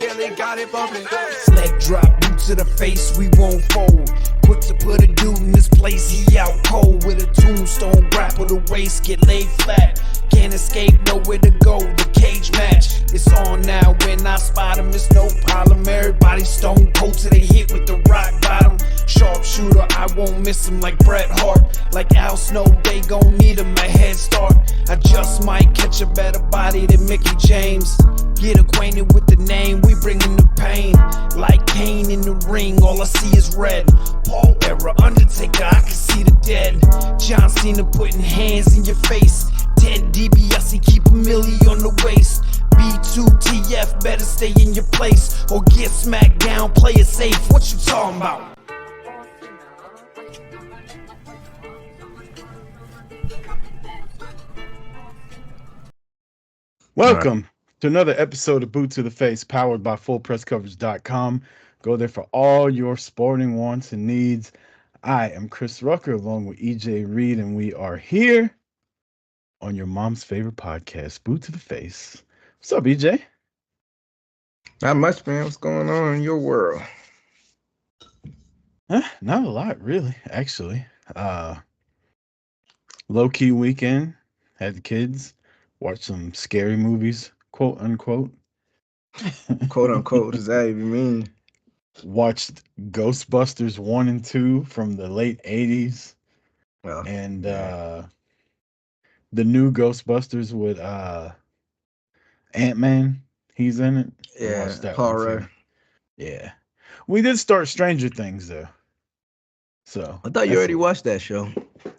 Billy got it bumping. Leg drop, boot to the face, we won't fold. Quick to put a dude in this place, he out cold. With a tombstone, grapple the waist, get laid flat. Can't escape, nowhere to go, the cage match. It's on now, when I spot him, it's no problem. Everybody stone cold till they hit with the rock bottom. Sharpshooter, I won't miss him like Bret Hart. Like Al Snow, they gon' need him a head start. I just might catch a better body than Mickey James. Get acquainted with the name, we bringin' the pain. Like Kane in the ring, all I see is red. Paul era, Undertaker, I can see the dead. John Cena putting hands in your face. 10 DBS, keep a milli on the waist. B2TF, better stay in your place or get smacked down, play it safe. What you talking about? Welcome to another episode of Boot to the Face, powered by FullPressCoverage.com. Go there for all your sporting wants and needs. I am Chris Rucker along with E.J. Reed, and we are here on your mom's favorite podcast, Boot to the Face. What's up, E.J.? Not much, man. What's going on in your world? Not a lot, really, actually. Low-key weekend, had the kids, watched some scary movies, quote unquote. Quote unquote, what does that even mean? Watched Ghostbusters 1 and 2 from the late 80s. Well, And the new Ghostbusters with Ant-Man. He's in it. yeah, Watched that Paul one, Rudd. too. Yeah. We did start Stranger Things, though. So I thought you already watched that show.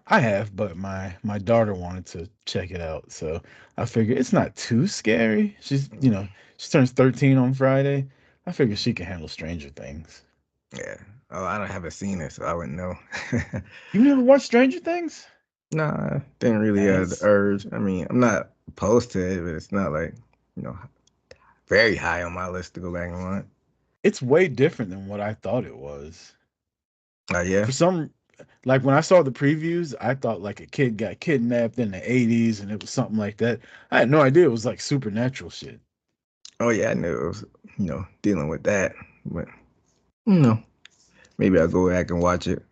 I have, but my daughter wanted to check it out, so I figured it's not too scary. She's, she turns 13 on Friday. I figure she can handle Stranger Things. Yeah. Oh, I haven't seen it, so I wouldn't know. You never watched Stranger Things? Nah, didn't really have the urge. I mean, I'm not opposed to it, but it's not like, very high on my list to go back and watch. It's way different than what I thought it was. Yeah. For some, like when I saw the previews, I thought like a kid got kidnapped in the 80s and it was something like that. I had no idea it was like supernatural shit. Oh yeah, I knew it was, dealing with that, but maybe I'll go back and watch it.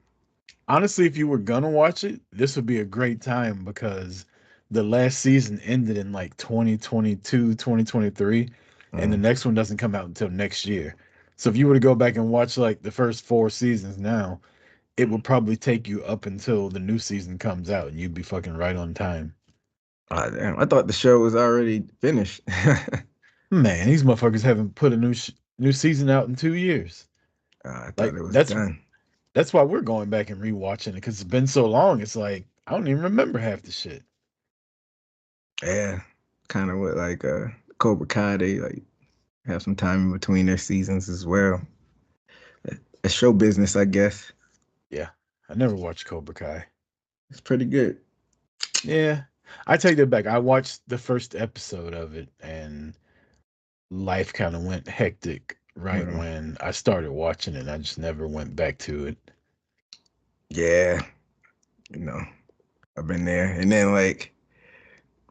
Honestly, if you were gonna watch it, this would be a great time because the last season ended in like 2022, 2023, and the next one doesn't come out until next year. So if you were to go back and watch like the first 4 seasons now, it will probably take you up until the new season comes out and you'd be fucking right on time. Damn, I thought the show was already finished. Man, these motherfuckers haven't put a new season out in 2 years. I thought Like it was that's done. that's why we're going back and rewatching it because it's been so long. It's like I don't even remember half the shit. Yeah, kind of with like Cobra Kai, they like have some time in between their seasons as well. It's show business, I guess. Yeah, I never watched Cobra Kai. It's pretty good. Yeah, I take that back. I watched the first episode of it, and life kind of went hectic right when I started watching it. I just never went back to it. Yeah, I've been there, and then like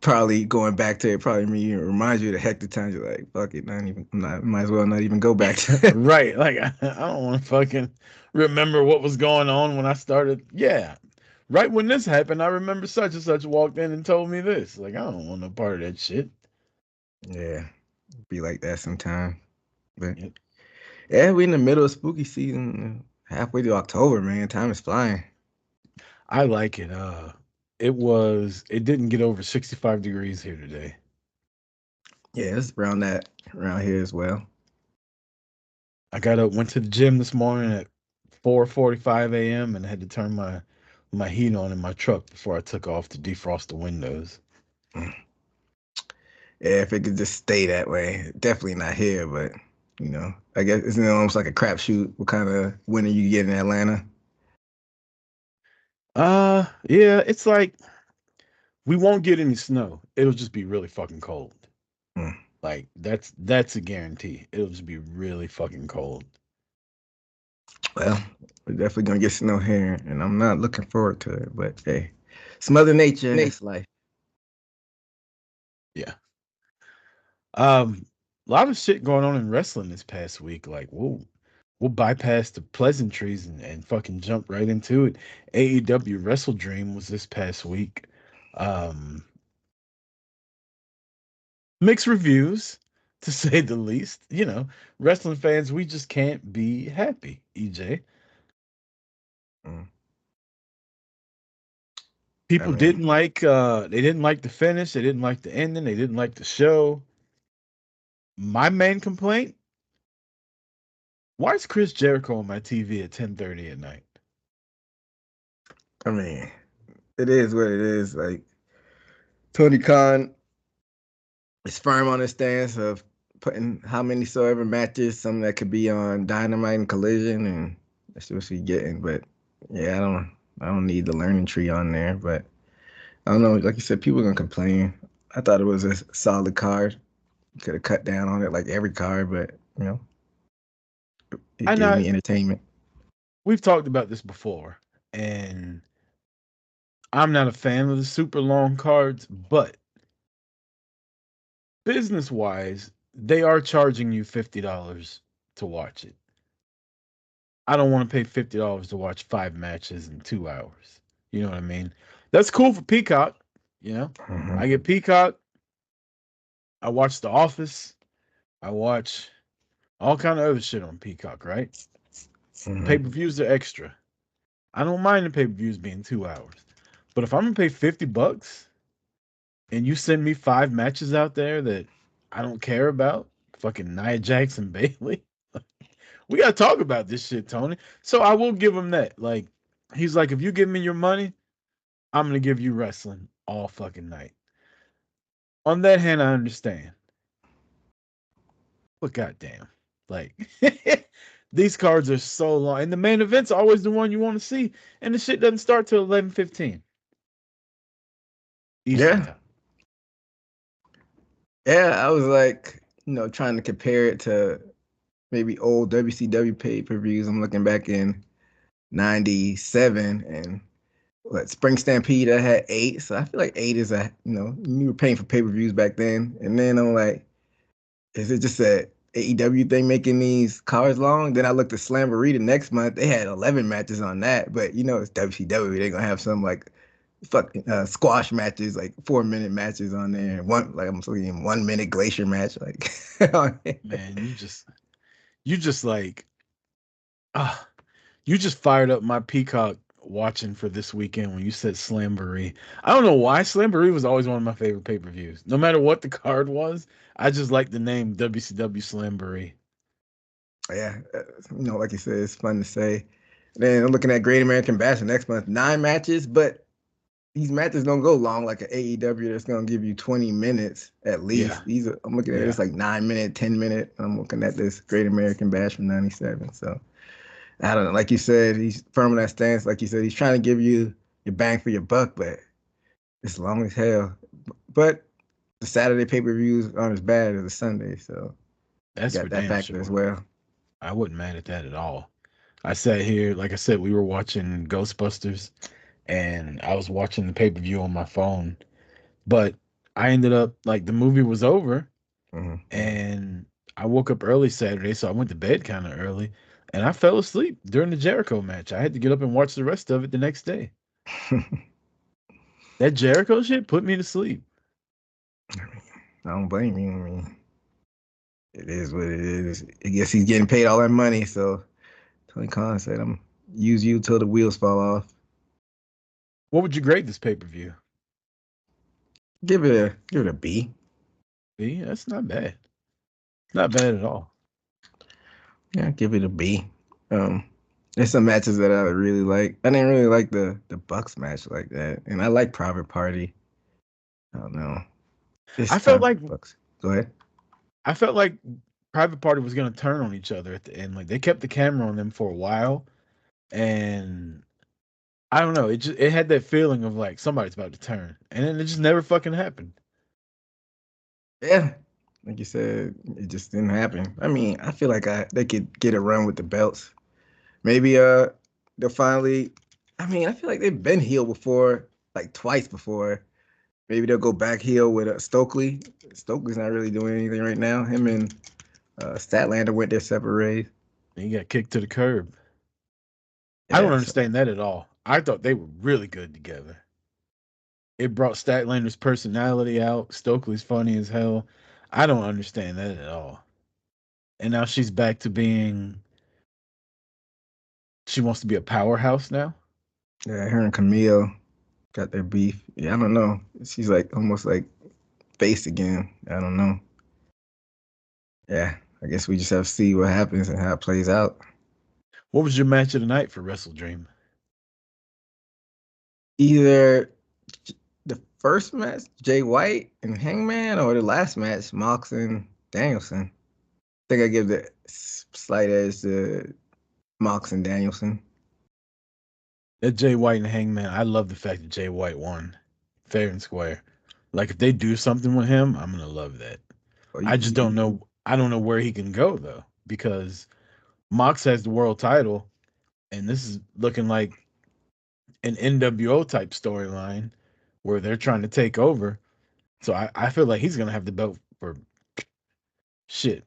probably going back to it probably reminds you of the hectic times. You're like, fuck it, might as well not even go back to it. Right, like I don't want to fucking remember what was going on when I started. Yeah, right when this happened, I remember such and such walked in and told me this. Like I don't want no part of that shit. Yeah, be like that sometime. But yeah, we in the middle of spooky season, halfway through October, man. Time is flying. I like it. It didn't get over 65 degrees here today. Yeah, it's around here as well. I went to the gym this morning at 4:45 a.m. and had to turn my heat on in my truck before I took off to defrost the windows. Yeah, if it could just stay that way. Definitely not here, but I guess isn't it almost like a crapshoot what kind of winter you get in Atlanta? Yeah, it's like we won't get any snow. It'll just be really fucking cold. Like that's a guarantee. It'll just be really fucking cold. Well, we're definitely gonna get snow here, and I'm not looking forward to it. But hey, it's Mother Nature and it's life. Yeah. A lot of shit going on in wrestling this past week. Like, we'll bypass the pleasantries and fucking jump right into it. AEW WrestleDream was this past week. Um, Mixed reviews, to say the least. You know, wrestling fans, we just can't be happy. EJ, Mm. I people mean, didn't like. They didn't like the finish. They didn't like the ending. They didn't like the show. My main complaint: why is Chris Jericho on my TV at 10:30 at night? I mean, it is what it is. Like Tony Khan is firm on his stance of putting how many so ever matches, some that could be on Dynamite and Collision, and that's what we getting. But yeah, I don't need the learning tree on there. But I don't know. Like you said, people are gonna complain. I thought it was a solid card. Could have cut down on it like every card, but it I gave know me entertainment. we've talked about this before, and I'm not a fan of the super long cards, but business wise, they are charging you $50 to watch it. I don't want to pay $50 to watch 5 matches in 2 hours. You know what I mean? That's cool for Peacock. You know, Mm-hmm. I get Peacock. I watch The Office. I watch all kind of other shit on Peacock. Right? Mm-hmm. Pay-per-views are extra. I don't mind the pay-per-views being 2 hours, but if I'm gonna pay $50 and you send me 5 matches out there that I don't care about, fucking Nia Jackson Bailey, we gotta talk about this shit, Tony. So I will give him that. Like, he's like, if you give me your money, I'm gonna give you wrestling all fucking night. On that hand, I understand. But goddamn, like these cards are so long, and the main event's always the one you want to see, and the shit doesn't start till 11:15 Eastern Yeah, time. yeah. I was like, trying to compare it to maybe old WCW pay-per-views. I'm looking back in '97 and what Spring Stampede I had 8, so I feel like 8 is you were paying for pay-per-views back then, and then I'm like, is it just a AEW thing making these cards long? Then I looked at Slamboree the next month. They had 11 matches on that, but it's WCW. They're gonna have some like fucking squash matches, like 4-minute matches on there. One like I'm looking 1-minute glacier match, like. Man, you just like ah, you just fired up my Peacock watching for this weekend when you said Slamboree. I don't know why Slamboree was always one of my favorite pay-per-views. No matter what the card was, I just like the name WCW Slamboree. Yeah, like you said, it's fun to say. Then I'm looking at Great American Bash next month, 9 matches, but these matches don't go long like an AEW that's gonna give you 20 minutes at Yeah, least. I'm looking at yeah. this like 9 minute, 10 minute. I'm looking at this Great American Bash from '97. So I don't know. Like you said, he's firm in that stance. Like you said, he's trying to give you your bang for your buck, but it's long as hell. But the Saturday pay-per-views aren't as bad as the Sunday, so you That's for got that damn factor as sure. well. I wasn't mad at that at all. I sat here, like I said, we were watching Ghostbusters, and I was watching the pay-per-view on my phone. But I ended up like the movie was over, Mm-hmm. and I woke up early Saturday, so I went to bed kind of early, and I fell asleep during the Jericho match. I had to get up and watch the rest of it the next day. That Jericho shit put me to sleep. I don't blame you. I mean, it is what it is. I guess he's getting paid all that money, so Tony Khan said, "I'm use you till the wheels fall off." What would you grade this pay-per-view? Give it a B. B? That's not bad. Not bad at all. Yeah, give it a B. Um, there's some matches that I really like. I didn't really like the Bucks match like that, and I like Private Party. I don't know. This I felt time like Bucks. Go ahead. I felt like Private Party was gonna turn on each other at the end. Like they kept the camera on them for a while, and I don't know. It had that feeling of like somebody's about to turn, and then it just never fucking happened. Yeah, like you said, it just didn't happen. I mean, I feel like they could get a run with the belts. Maybe they'll finally. I mean, I feel like they've been healed before, like twice before, maybe they'll go back heel with Stokely. Stokely's not really doing anything right now. Him and Statlander went their separate ways. He got kicked to the curb. I don't Yeah, so, understand that at all. I thought they were really good together. It brought Statlander's personality out. Stokely's funny as hell. I don't understand that at all. And now she's back to being. She wants to be a powerhouse now. yeah, her and Camille got their beef. Yeah, I don't know. She's like almost like face again. I don't know. Yeah, I guess we just have to see what happens and how it plays out. What was your match of the night for WrestleDream? Either the first match, Jay White and Hangman, or the last match, Mox and Danielson. I think I give the slight edge to Mox and Danielson. That Jay White and Hangman, I love the fact that Jay White won fair and square. Like if they do something with him, I'm gonna love that. Or I just don't know. I don't know where he can go though, because Mox has the world title, and this is looking like an NWO type storyline where they're trying to take over. So I feel like he's gonna have the belt for shit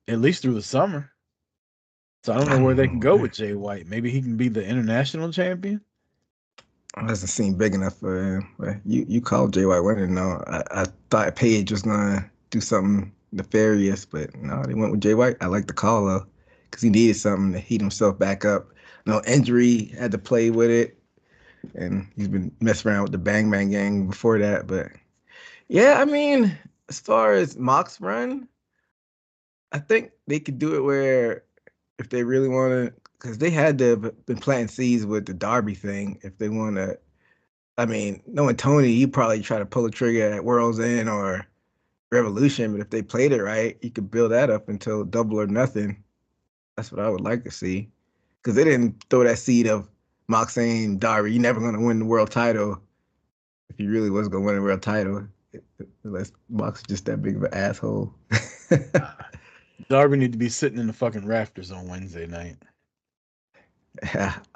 at least through the summer. So I don't know I where don't they can know. go with Jay White. Maybe he can be the international champion. It doesn't seem big enough for him. But you called Jay White winning. No, I thought Paige was gonna do something nefarious, but no, they went with Jay White. I like the call though, because he needed something to heat himself back up. No injury, had to play with it, and he's been messing around with the Bang Bang Gang before that. But yeah, I mean, as far as Mox run, I think they could do it where if they really want to, because they had to have been planting seeds with the Darby thing. If they want to, I mean, knowing Tony, he probably try to pull the trigger at World's End or Revolution. But if they played it right, you could build that up until Double or Nothing. That's what I would like to see, because they didn't throw that seed of Mox saying, Darby, you're never going to win the world title if he really was going to win the world title. Unless Mox is just that big of an asshole. Darby need to be sitting in the fucking rafters on Wednesday night.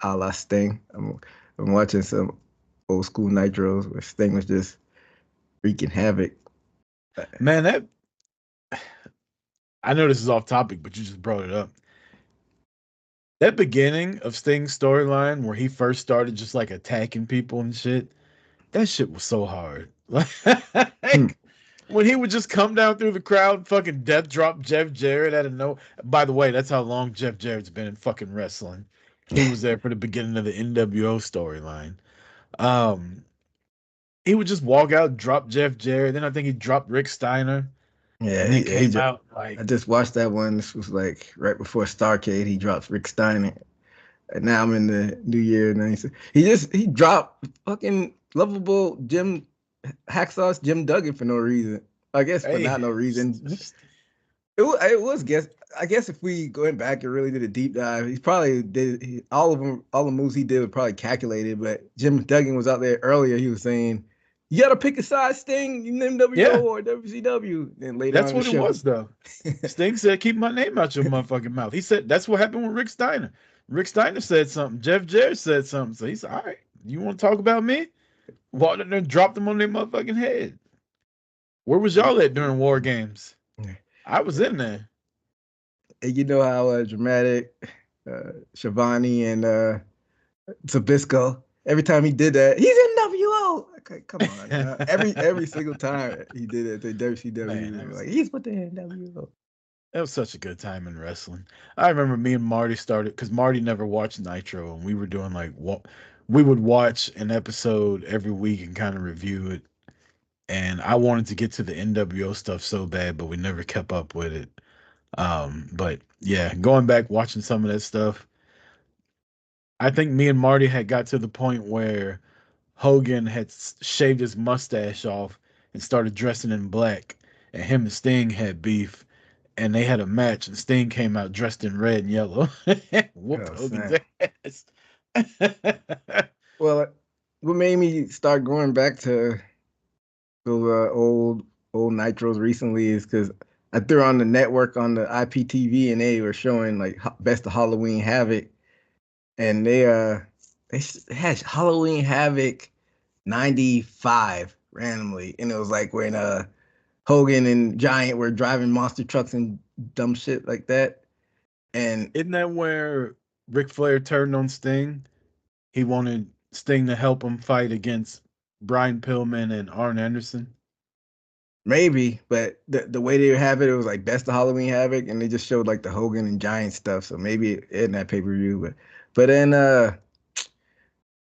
A la Sting. I'm watching some old school Nitros where Sting was just wreaking havoc. Man, that I know this is off topic, but you just brought it up. That beginning of Sting's storyline where he first started just like attacking people and shit, that shit was so hard. Like when he would just come down through the crowd, fucking death drop Jeff Jarrett out of no. By the way, that's how long Jeff Jarrett's been in fucking wrestling. He was there for the beginning of the NWO storyline. Um, he would just walk out, drop Jeff Jarrett. Then I think he dropped Rick Steiner, Yeah, and then came out like I just watched that one. This was like right before Starcade. He dropped Rick Steiner. And now I'm in the new year. And he dropped fucking lovable Hacksauce Jim Duggan for no reason. I guess for hey, not no reason. It was guess. I guess if we going back and really did a deep dive, he probably did all of them. All the moves he did were probably calculated. But Jim Duggan was out there earlier. He was saying, "You got to pick a side, Sting, in NWO yeah, or WCW." Then later that's on in the what it show, was though. Sting said, "Keep my name out your motherfucking mouth." He said that's what happened with Rick Steiner. Rick Steiner said something. Jeff Jarrett said something. So he said, "All right, you want to talk about me?" Walked in there and dropped them on their motherfucking head. Where was y'all at during War Games? I was in there. and you know how dramatic Shivani and Zabisco. Every time he did that, he's in WO. Okay, come on. Every single time he did it to WCW, Man, like he's with the NWO. that was such a good time in wrestling. I remember me and Marty started because Marty never watched Nitro, and we were doing like what we would watch an episode every week and kind of review it. And I wanted to get to the NWO stuff so bad, but we never kept up with it. But yeah, going back watching some of that stuff, I think me and Marty had got to the point where Hogan had shaved his mustache off and started dressing in black, and him and Sting had beef, and they had a match, and Sting came out dressed in red and yellow, whooped Oh, Hogan's snap. ass. Well, what made me start going back to those old Nitros recently is because I threw on the network on the IPTV and they were showing like Best of Halloween Havoc, and they had Halloween Havoc 95 randomly, and it was like when Hogan and Giant were driving monster trucks and dumb shit like that. And Isn't that where Ric Flair turned on Sting? He wanted Sting to help him fight against Brian Pillman and Arn Anderson. maybe, but the way they have it, it was like Best of Halloween Havoc, and they just showed like the Hogan and Giant stuff. So maybe in that pay per view, but then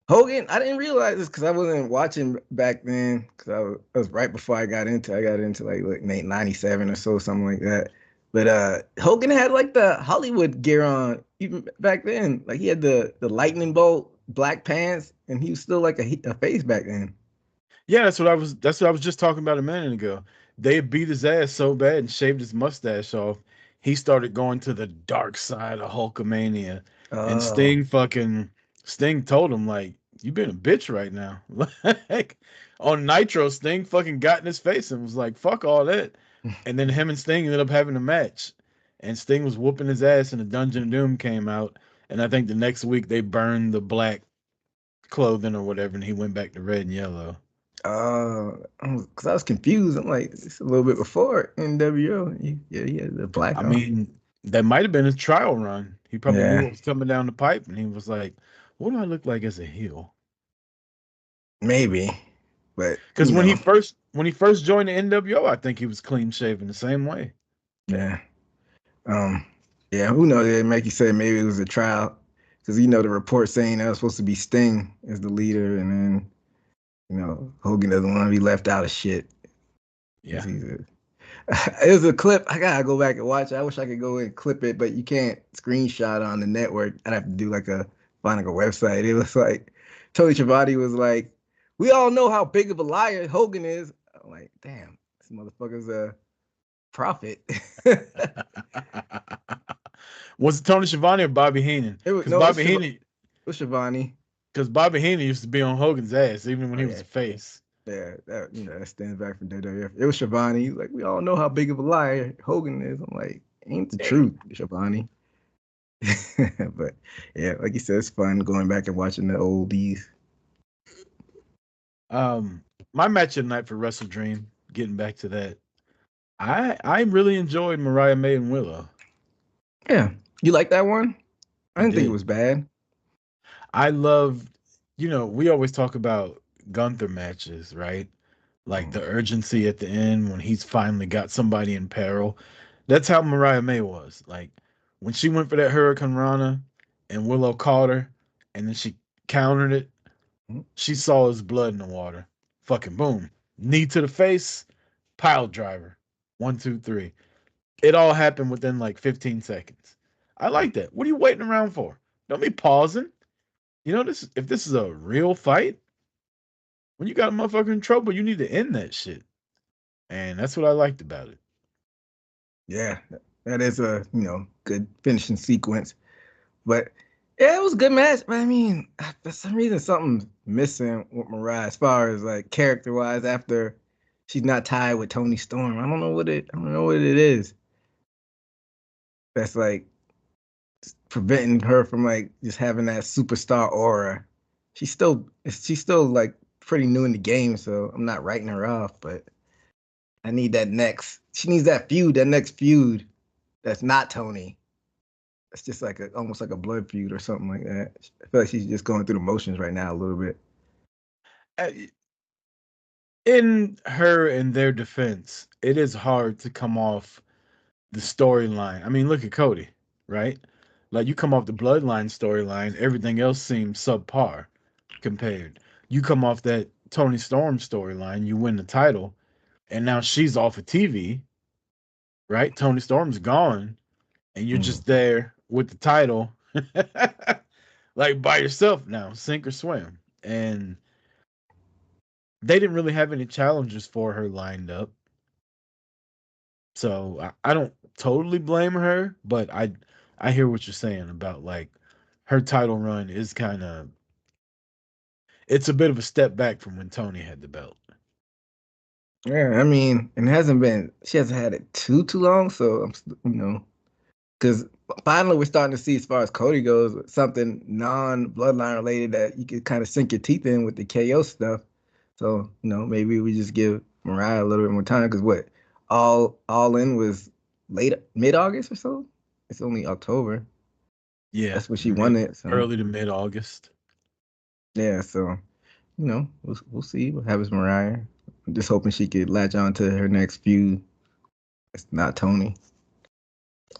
Hogan, I didn't realize this because I wasn't watching back then because I was right before I got into like 97 or so, something like that. But Hogan had like the Hollywood gear on even back then. Like he had the lightning bolt, black pants, and he was still like a face back then. Yeah, that's what I was just talking about a minute ago. They beat his ass so bad and shaved his mustache off. He started going to the dark side of Hulkamania. And Oh, Sting told him, like, you been a bitch right now. Like on Nitro, Sting fucking got in his face and was like, fuck all that. And then him and Sting ended up having a match. And Sting was whooping his ass and the Dungeon of Doom came out. And I think the next week they burned the black clothing or whatever, and he went back to red and yellow. because I was confused. I'm like, it's a little bit before NWO. Yeah, he had the black I on. mean, that might have been his trial run. He probably knew Yeah, what was coming down the pipe, and he was like, "What do I look like as a heel?" maybe, but Because when he first joined the NWO, I think he was clean shaven the same way. yeah. Um, yeah, who knows? It make you say maybe it was a trial because the report saying that was supposed to be Sting as the leader, and then Hogan doesn't want to be left out of shit. 'Cause Yeah, it was a clip. I gotta go back and watch it. I wish I could go and clip it, but you can't screenshot on the network. I'd have to do find a website. It was like Tony Schiavone was like, "We all know how big of a liar Hogan is." I'm like, damn, this motherfucker's a prophet. was it Tony Schiavone or Bobby Heenan? It was Because no, Bobby Heenan, it was Schiavone. because Bobby Heenan used to be on Hogan's ass even when Oh he was yeah, a face. yeah, that stands back from WWF. It was Schiavone. He's like, we all know how big of a liar Hogan is. I'm like, ain't the truth, Schiavone. But yeah, like you said, it's fun going back and watching the oldies. Um, my match of the night for WrestleDream. Getting back to that, I really enjoyed Mariah May and Willow. Yeah, you like that one? I I didn't think it did. was bad. I loved, we always talk about Gunther matches, right? Like the Mm. urgency at the end when he's finally got somebody in peril. That's how Mariah May was. Like when she went for that Hurricane Rana and Willow caught her and then she countered it, Mm. she saw his blood in the water. Fucking boom. Knee to the face, pile driver. One, two, three. It all happened within like 15 seconds. I like that. What are you waiting around for? Don't be pausing. This if this is a real fight, when you got a motherfucker in trouble, you need to end that shit. And that's what I liked about it. Yeah, that is a good finishing sequence. But yeah, it was a good match. But I mean, for some reason, something's missing with Mariah as far as like character wise. After she's not tied with Tony Storm, I don't know what it is. That's like preventing her from like just having that superstar aura. She's still like pretty new in the game, so I'm not writing her off. But I need that next. She needs that next feud that's not Tony. It's just like almost like a blood feud or something like that. I feel like she's just going through the motions right now a little bit. Uh, In her and their defense, it is hard to come off the storyline. I mean, look at Cody, right? Like you come off the bloodline storyline, everything else seems subpar compared. You come off that Tony Storm storyline, you win the title, and now she's off of TV, right? Tony Storm's gone, and you're Mm. just there with the title, like by yourself now, sink or swim. And they didn't really have any challengers for her lined up. So I don't totally blame her, but I hear what you're saying about like her title run is kind of it's a bit of a step back from when Tony had the belt. Yeah, I mean, and it hasn't been. She hasn't had it too long, so because finally we're starting to see as far as Cody goes something non-bloodline related that you could kind of sink your teeth in with the KO stuff. So, maybe we just give Mariah a little bit more time because what all in was late mid-August or so. It's only October. Yeah, That's when she won it. So early to mid-August. yeah, so we'll see what happens, Mariah. I'm just hoping she could latch on to her next feud. It's not Tony.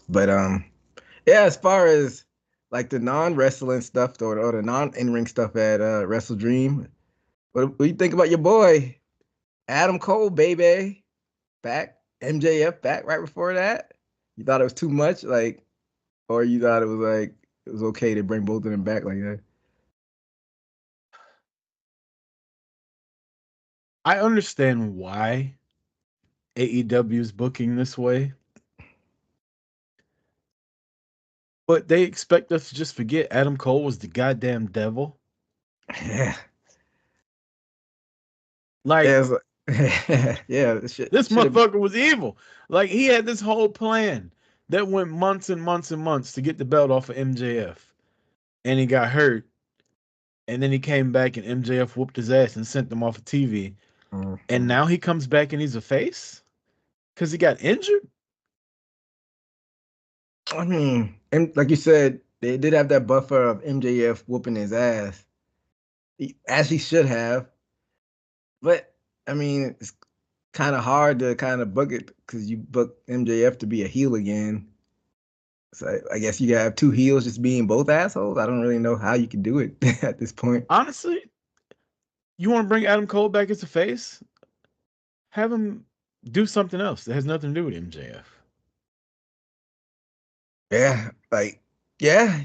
But yeah, as far as like the non-wrestling stuff or the non-in-ring stuff at WrestleDream, what do you think about your boy Adam Cole, baby? Back, MJF back right before that. You thought it was too much, like, or you thought it was like it was okay to bring both of them back like that? I understand why AEW is booking this way, but they expect us to just forget Adam Cole was the goddamn devil. Yeah, Like, yeah, yeah. It this should have. motherfucker was evil. Like, he had this whole plan that went months and months and months to get the belt off of MJF, and he got hurt, and then he came back and MJF whooped his ass and sent him off of TV, and now he comes back and he's a face because he got injured. I mean, and like you said, they did have that buffer of MJF whooping his ass, as he should have. But I mean, it's kind of hard to kind of book it because you book MJF to be a heel again. So I guess you gotta have two heels just being both assholes. I don't really know how you can do it at this point. Honestly, you want to bring Adam Cole back as a face? Have him do something else that has nothing to do with MJF. Yeah, like yeah,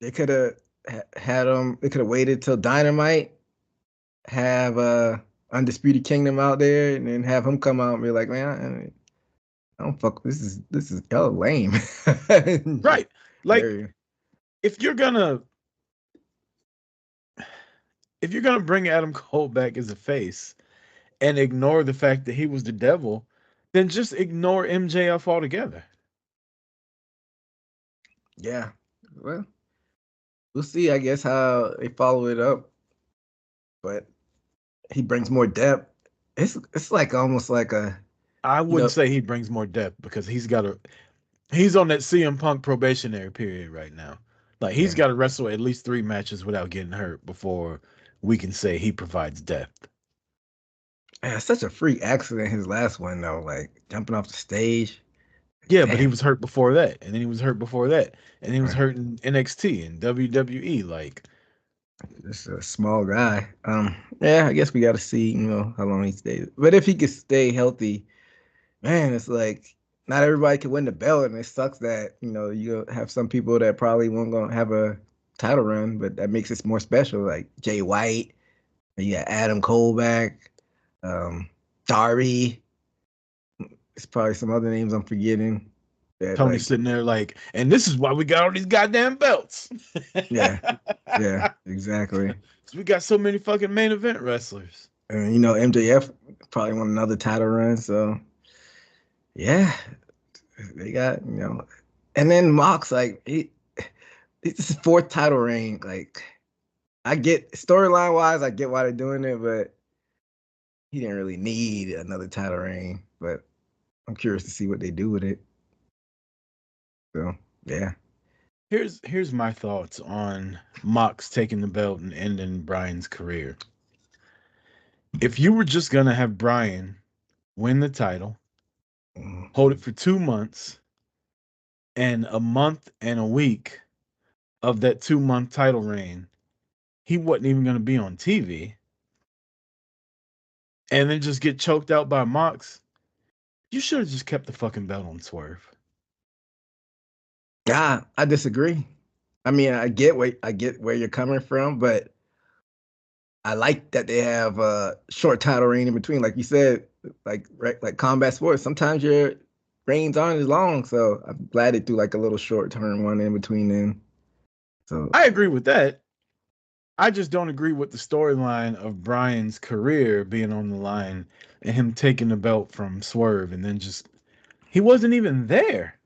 they could have had him. They could have waited till Dynamite, have Undisputed Kingdom out there, and then have him come out and be like, man, I don't fuck. This is y'all lame. Just Right. Like, very. if you're gonna bring Adam Cole back as a face and ignore the fact that he was the devil, then just ignore MJF altogether. Yeah. Well, we'll see. I guess how they follow it up, but he brings more depth. It's like almost like a I you wouldn't know say he brings more depth because he's on that CM Punk probationary period right now. Like, he's yeah. got to wrestle at least 3 matches without getting hurt before we can say he provides depth. Man, such a freak accident his last one though, like jumping off the stage. Yeah, but he Damn. was hurt before that, and then he was hurt before that, and he was hurt in NXT and WWE. Like, Just a small guy. Yeah, I guess we got to see, how long he stays. But if he could stay healthy, man, it's like not everybody can win the belt, and it sucks that you have some people that probably won't gonna have a title run, but that makes it more special. Like Jay White, and you got Adam Cole back, Darby. It's probably some other names I'm forgetting. That Tony's like, sitting there like, and this is why we got all these goddamn belts. yeah, yeah, exactly. So we got so many fucking main event wrestlers. And MJF probably want another title run, so yeah, they got and then Mox like it's his fourth title reign. Like I get storyline wise, I get why they're doing it, but he didn't really need another title reign. But I'm curious to see what they do with it. So yeah, Here's my thoughts on Mox taking the belt and ending Bryan's career. If you were just gonna have Bryan win the title, Mhm. hold it for 2 months, and a month and a week of that 2 month title reign, he wasn't even gonna be on TV, and then just get choked out by Mox, you should have just kept the fucking belt on Swerve. yeah, I disagree. I mean, I get where you're coming from, but I like that they have a short title reign in between. Like you said, like combat sports, sometimes your reigns aren't as long. So I'm glad they threw like a little short term one in between then. So I agree with that. I just don't agree with the storyline of Bryan's career being on the line and him taking the belt from Swerve, and then just he wasn't even there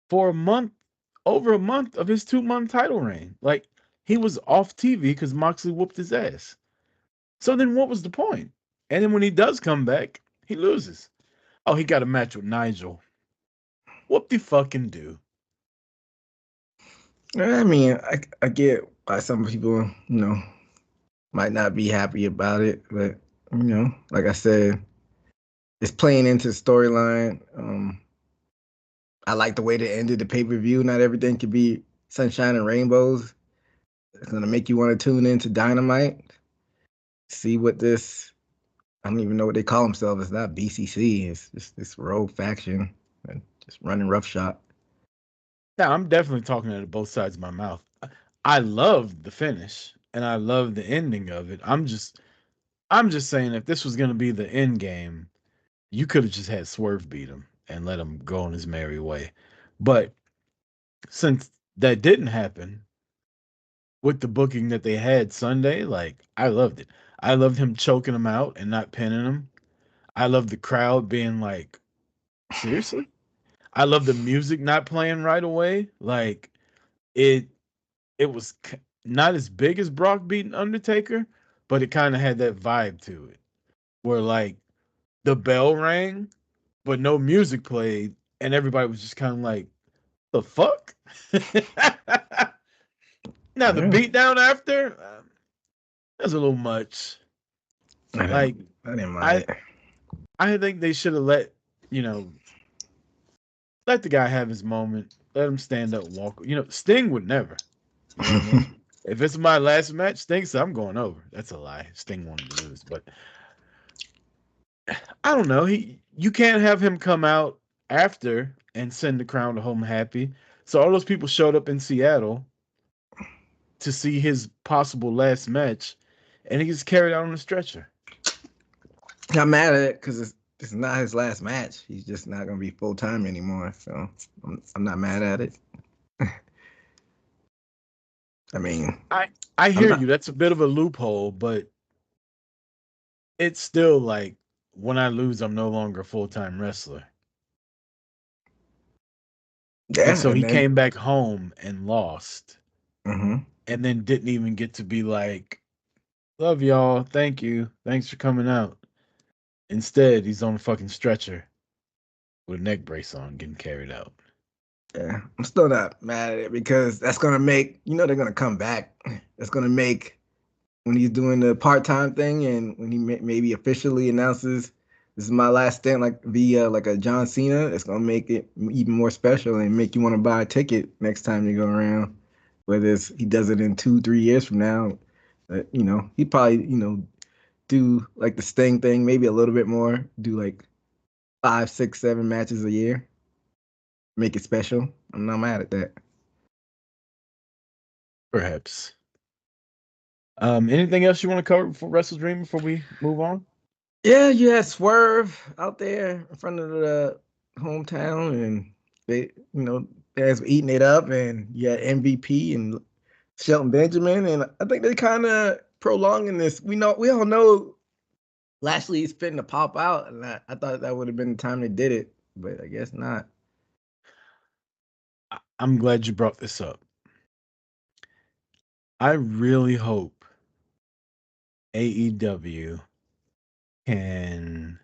for a month, over a month of his 2 month title reign. Like, he was off TV because Moxley whooped his ass. So then what was the point? And then when he does come back, he loses. Oh, he got a match with Nigel. Whoop de fucking do. I mean, I get why some people, might not be happy about it, but like I said, it's playing into the storyline. I like the way they ended the pay-per-view. Not everything can be sunshine and rainbows. It's gonna make you want to tune into Dynamite, see what this. I don't even know what they call themselves. It's not BCC. It's just this rogue faction and just running roughshod. Now, I'm definitely talking out of both sides of my mouth. I love the finish and I love the ending of it. I'm just saying if this was going to be the end game, you could have just had Swerve beat him and let him go on his merry way. But since that didn't happen with the booking that they had Sunday, like I loved it. I loved him choking him out and not pinning him. I loved the crowd being like, seriously? I love the music not playing right away. Like it it was not as big as Brock beating Undertaker, but it kind of had that vibe to it where like the bell rang, but no music played, and everybody was just kind of like, the fuck? Now the Yeah, beatdown after, that's a little much. I Like didn't mind I it. I think they should have you know let the guy have his moment, let him stand up and walk. Sting would never. You know what I mean? If it's my last match, Sting said I'm going over. That's a lie. Sting wanted to lose, but I don't know. You can't have him come out after and send the crowd home happy. So all those people showed up in Seattle to see his possible last match, and he gets carried out on a stretcher. I'm mad at it because it's not his last match. He's just not gonna be full time anymore. So I'm not mad at it. I mean, I I'm hear not. you. That's a bit of a loophole, but it's still like when I lose, I'm no longer a full time wrestler. And Yeah, so and he then came back home and lost, hmm and then didn't even get to be like, "Love y'all, thank you, thanks for coming out." Instead, he's on a fucking stretcher with a neck brace on, getting carried out. yeah, I'm still not mad at it because that's gonna make they're gonna come back. That's gonna make when he's doing the part time thing and when he maybe officially announces this is my last stint, like via like a John Cena, it's gonna make it even more special and make you want to buy a ticket next time you go around. Whether he does it in 2, 3 years from now, he probably do like the Sting thing, maybe a little bit more, do like 5, 6, 7 matches a year, make it special. I'm not mad at that. Perhaps. Anything else you want to cover for WrestleDream before we move on? Yeah, you had Swerve out there in front of the hometown, and they, they was eating it up, and you had MVP and Shelton Benjamin, and I think they kind of prolonging this. We all know Lashley's fitting to pop out, and I thought that would have been the time they did it, but I guess not. I'm glad you brought this up. I really hope AEW can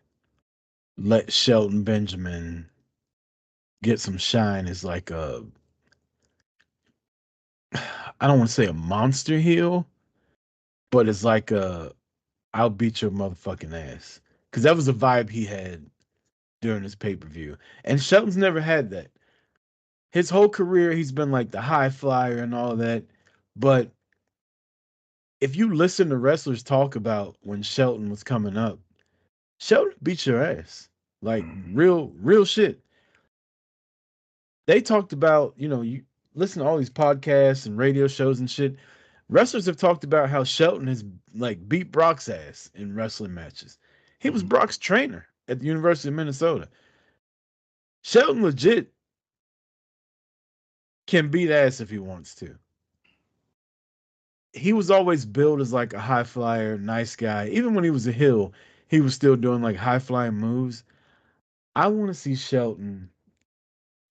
let Shelton Benjamin get some shine as like a I don't want to say a monster heel, but it's like a I'll beat your motherfucking ass. Cause that was the vibe he had during his pay-per-view. And Shelton's never had that. His whole career he's been like the high flyer and all that. But if you listen to wrestlers talk about when Shelton was coming up, Shelton beat your ass. Like real shit. They talked about, you listen to all these podcasts and radio shows and shit. Wrestlers have talked about how Shelton has like beat Brock's ass in wrestling matches. He was Brock's trainer at the University of Minnesota. Shelton legit can beat ass if he wants to. He was always billed as like a high flyer, nice guy. Even when he was a heel, he was still doing like high flying moves. I want to see Shelton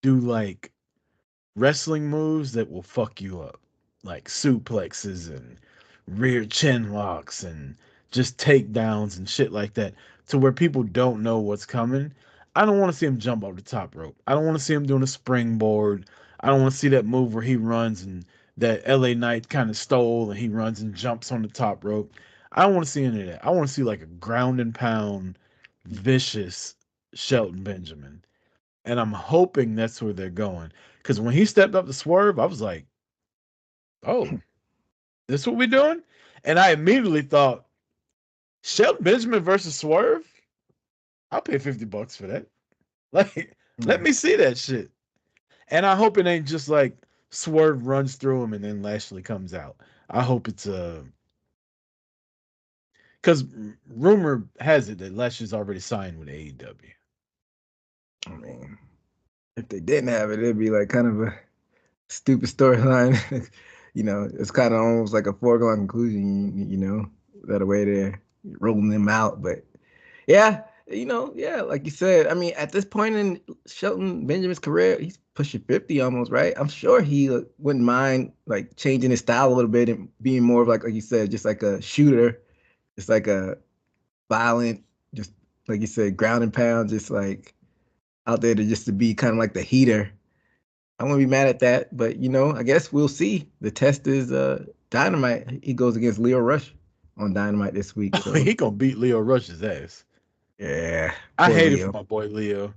do like wrestling moves that will fuck you up, like suplexes and rear chin locks and just takedowns and shit like that, to where people don't know what's coming. I don't want to see him jump off the top rope. I don't want to see him doing a springboard. I don't want to see that move where he runs and that LA Knight kind of stole and he runs and jumps on the top rope. I don't want to see any of that. I want to see like a ground and pound, vicious Shelton Benjamin. And I'm hoping that's where they're going. Because when he stepped up to Swerve, I was like, oh, this what we doing? And I immediately thought, Shelton Benjamin versus Swerve? I'll pay $50 for that. Like, let Yeah. me see that shit. And I hope it ain't just like Swerve runs through him and then Lashley comes out. I hope it's because rumor has it that Lashley's already signed with AEW. I mean, if they didn't have it, it'd be like kind of a stupid storyline. It's kind of almost like a foregone conclusion, that a way they're rolling them out. But yeah, yeah, like you said, I mean, at this point in Shelton Benjamin's career, he's pushing 50 almost, right? I'm sure he wouldn't mind like changing his style a little bit and being more of like you said, just like a shooter, just like a violent, just like you said, ground and pound, just like out there to be kind of like the heater. I won't be mad at that, but I guess we'll see. The test is Dynamite. He goes against Leo Rush on Dynamite this week. So He gonna beat Leo Rush's ass. yeah, I poor hate it for Leo. my boy Leo.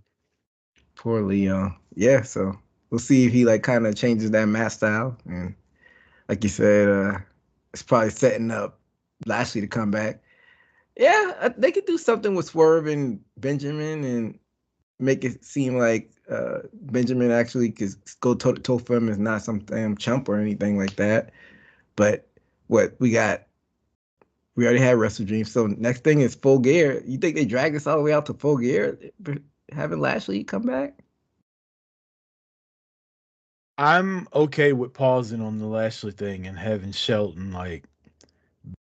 Poor Leo. Yeah, so we'll see if he like kind of changes that match style. And like you said, it's probably setting up Lashley to come back. Yeah, they could do something with Swerve and Benjamin and make it seem like Benjamin actually could go toe to toe for him, is not some damn chump or anything like that. But what we got, we already had WrestleDream. So next thing is Full Gear. You think they drag this all the way out to Full Gear, having Lashley come back? I'm okay with pausing on the Lashley thing and having Shelton like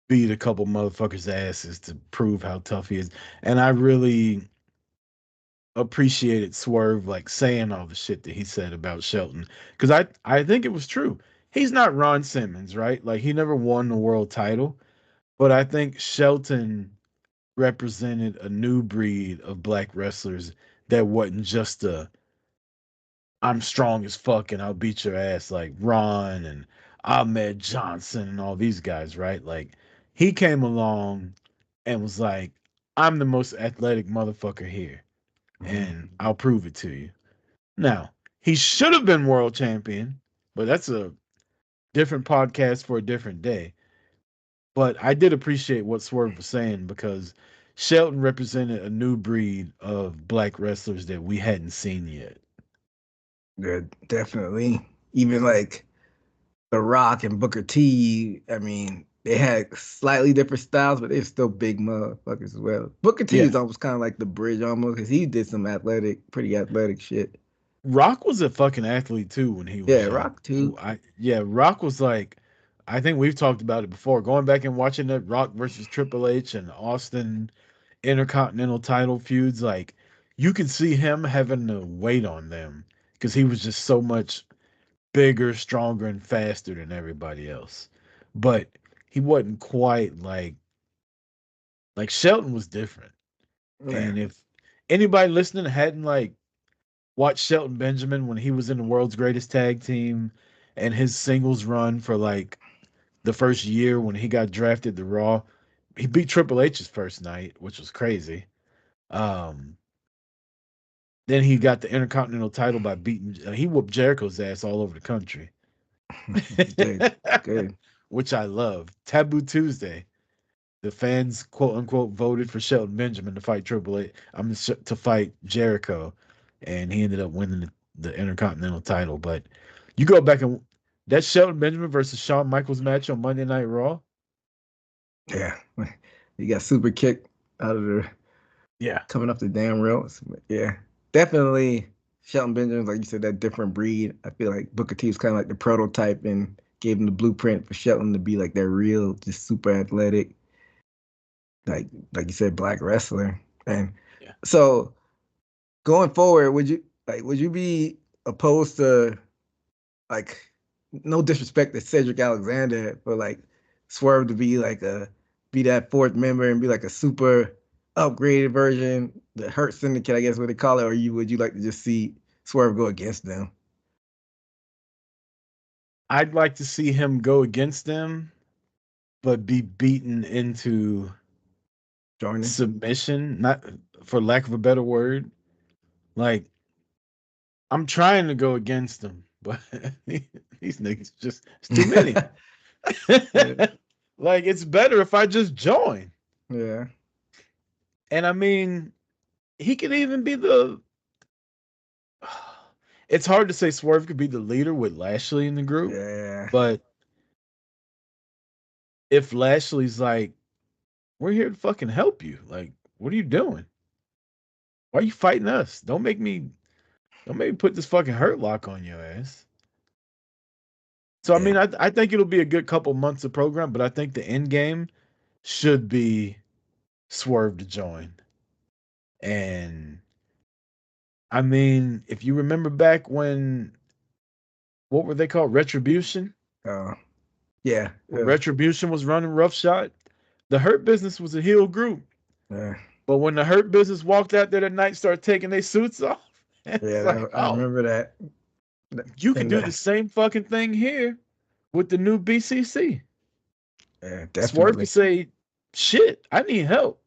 beat a couple motherfuckers' asses to prove how tough he is. And I really appreciated Swerve like saying all the shit that he said about Shelton, because I think it was true. He's not Ron Simmons, right? Like he never won the world title, but I think Shelton represented a new breed of black wrestlers that wasn't just a I'm strong as fuck and I'll beat your ass like Ron and Ahmed Johnson and all these guys, right? Like he came along and was like, I'm the most athletic motherfucker here and I'll prove it to you. Now, he should have been world champion, but that's a different podcast for a different day. But I did appreciate what Swerve was saying because Shelton represented a new breed of black wrestlers that we hadn't seen yet. Yeah, definitely. Even like The Rock and Booker T, I mean, they had slightly different styles, but they're still big motherfuckers as well. Booker T Yeah. is almost kind of like the bridge almost because he did some pretty athletic shit. Rock was a fucking athlete too when he was Yeah, young. Rock too. Rock was like, I think we've talked about it before. Going back and watching that Rock versus Triple H and Austin Intercontinental title feuds, like you could see him having the weight on them because he was just so much bigger, stronger, and faster than everybody else. But he wasn't quite like Shelton was different. Yeah. And if anybody listening hadn't like watched Shelton Benjamin when he was in the world's greatest tag team and his singles run for like the first year when he got drafted to Raw, he beat Triple H's first night, which was crazy. Um, then he got the Intercontinental title by beating. He whooped Jericho's ass all over the country, He did good. which I love. Taboo Tuesday. The fans, quote unquote, voted for Shelton Benjamin to fight Triple H. To fight Jericho, and he ended up winning the Intercontinental title. But you go back and that Shelton Benjamin versus Shawn Michaels match on Monday Night Raw. Yeah. He got super kicked out of the Yeah, coming up the damn rails. But yeah, definitely Shelton Benjamin, like you said, that different breed. I feel like Booker T was kind of like the prototype and gave him the blueprint for Shelton to be like that real, just super athletic, like you said, black wrestler. And yeah. so going forward, would you be opposed to like no disrespect to Cedric Alexander, but like Swerve to be like a be that fourth member and be like a super upgraded version, the Hurt Syndicate, I guess what they call it, or would you like to just see Swerve go against them? I'd like to see him go against them, but be beaten into Joining? submission, not for lack of a better word. Like, I'm trying to go against them, but these niggas just, it's too many. Yeah. Like, it's better if I just join. Yeah. And I mean, he could even be the. It's hard to say Swerve could be the leader with Lashley in the group, Yeah. but if Lashley's like, we're here to fucking help you. Like, what are you doing? Why are you fighting us? Don't make me put this fucking hurt lock on your ass. So I Yeah. mean, I think it'll be a good couple months of program, but I think the end game should be Swerve to join. And I mean, if you remember back when what were they called? Retribution? Yeah. When Retribution was running roughshod, the Hurt Business was a heel group. Yeah. But when the Hurt Business walked out there that night, started taking their suits off, it's like, I oh, remember that. you could And do the same fucking thing here with the new BCC. yeah, Swerve definitely. could say, shit, I need help.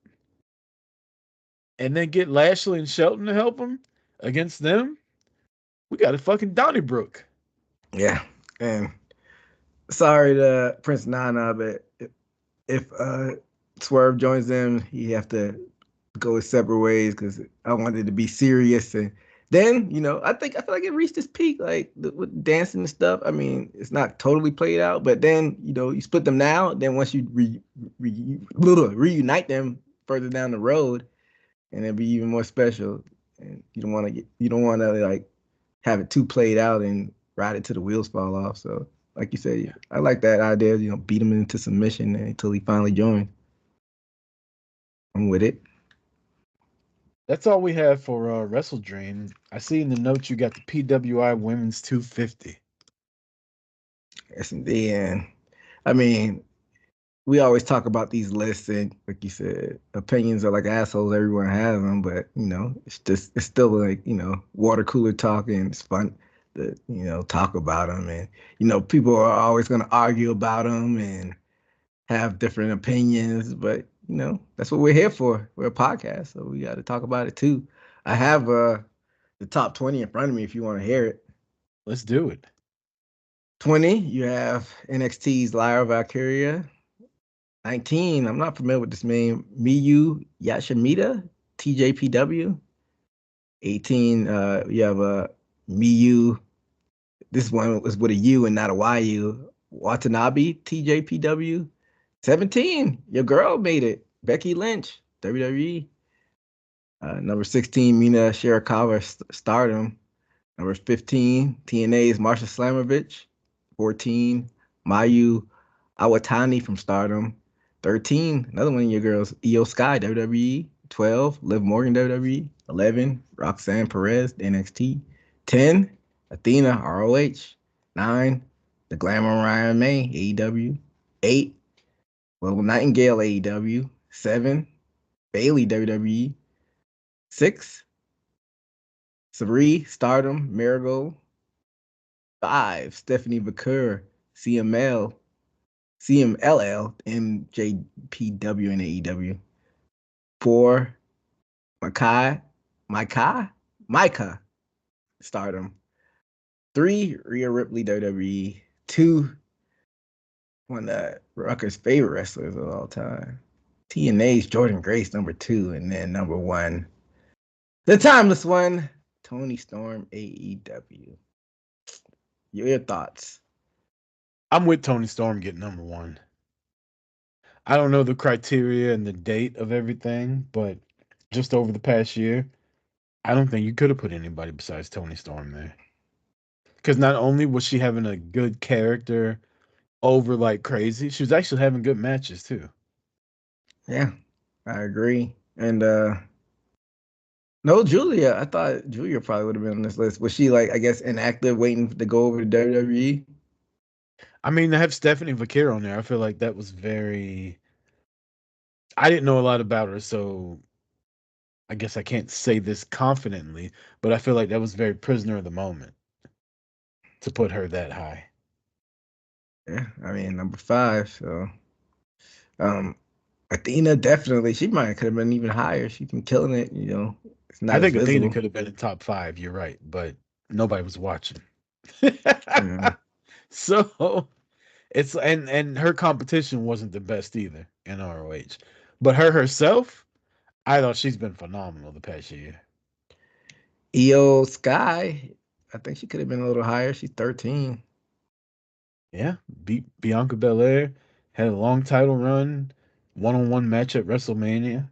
And then get Lashley and Shelton to help him against them. We got a fucking Donnybrook. Yeah. And sorry to Prince Nana, but if Swerve joins them, he have to go his separate ways because I wanted to be serious. And then, I feel like it reached its peak, like with dancing and stuff. I mean, it's not totally played out, but then, you split them now. Then once you reunite them further down the road, and it'll be even more special. And you don't want to like have it too played out and ride it till the wheels fall off. So, like you said, I like that idea. Beat him into submission until he finally joined. I'm with it. That's all we have for WrestleDream. I see in the notes you got the PWI Women's 250. Yes, indeed. And I mean, we always talk about these lists, and like you said, opinions are like assholes. Everyone has them, but it's still like water cooler talk, and it's fun to talk about them. And people are always going to argue about them and have different opinions, but that's what we're here for. We're a podcast, so we got to talk about it too. I have the top 20 in front of me if you want to hear it. Let's do it. 20, you have NXT's Lyra Valkyria. 19, I'm not familiar with this name, Miyu Yashimita, TJPW. 18, you have Miyu, this one was with a U and not a YU, Watanabe, TJPW. 17, your girl made it, Becky Lynch, WWE. Number 16, Mina Shirakawa, Stardom. Number 15, TNA's Marsha Slamovich. 14, Mayu Awatani from Stardom. 13, another one of your girls, Io Sky, WWE. 12, Liv Morgan, WWE. 11, Roxanne Perez, NXT. 10, Athena, ROH. 9, The Glamour Ryan May, AEW. 8, Will Nightingale, AEW. 7, Bailey, WWE. 6, Sabree, Stardom, Marigold. 5, Stephanie Bakur, CMLL, MJPW, and AEW. 4, Micah, Stardom. 3, Rhea Ripley, WWE. 2, one of Rucker's favorite wrestlers of all time, TNA's Jordan Grace, number 2. And then number 1, the timeless one, Tony Storm, AEW. Your thoughts? I'm with Tony Storm getting number 1. I don't know the criteria and the date of everything, but just over the past year, I don't think you could have put anybody besides Tony Storm there. Because not only was she having a good character over like crazy, she was actually having good matches too. Yeah, I agree. And no, Julia. I thought Julia probably would have been on this list. Was she like, I guess, inactive, waiting to go over to WWE? I mean, to have Stephanie Vaquer on there, I feel like that was very I didn't know a lot about her, so I guess I can't say this confidently, but I feel like that was very prisoner of the moment to put her that high. Yeah, I mean number 5. So, Athena definitely. She might could have been even higher. She's been killing it. It's I not as think Athena visible. could have been in top 5. You're right, but nobody was watching. Yeah. So it's and her competition wasn't the best either in ROH, but her herself, I thought she's been phenomenal the past year. Io Sky, I think she could have been a little higher. She's 13. Yeah, beat Bianca Belair, had a long title run, one-on-one match at WrestleMania.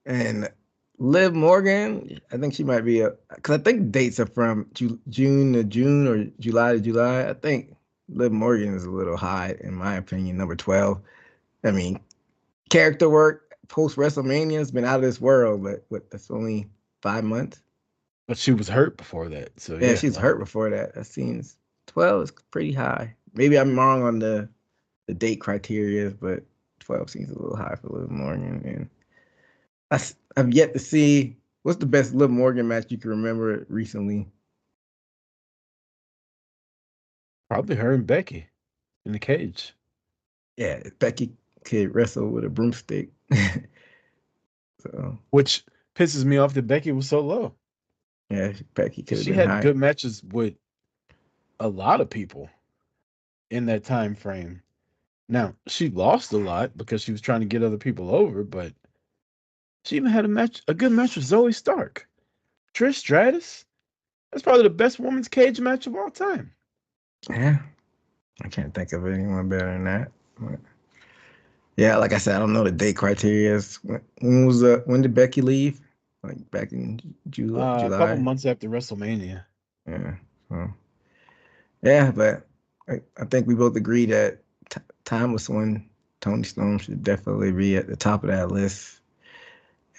And Liv Morgan, I think she might be because I think dates are from June to June or July to July. I think Liv Morgan is a little high, in my opinion, number 12. I mean, character work post WrestleMania has been out of this world, but that's only 5 months. But she was hurt before that, so Yeah, yeah, she's like hurt before that. That seems 12 is pretty high. Maybe I'm wrong on the date criteria, but 12 seems a little high for Liv Morgan. And I've yet to see what's the best Liv Morgan match you can remember recently. probably her and Becky in the cage, Yeah, Becky could wrestle with a broomstick. So which pisses me off that Becky was so low. yeah, Becky could have She been had high. good matches with a lot of people in that time frame. Now, she lost a lot because she was trying to get other people over, but she even had a good match with Zoe Stark. Trish Stratus, that's probably the best women's cage match of all time. Yeah, I can't think of anyone better than that. But yeah, like I said, I don't know the date criteria. When did Becky leave? Like back in A couple July. months after WrestleMania. Yeah. So yeah, but I think we both agree that timeless when Tony Storm should definitely be at the top of that list.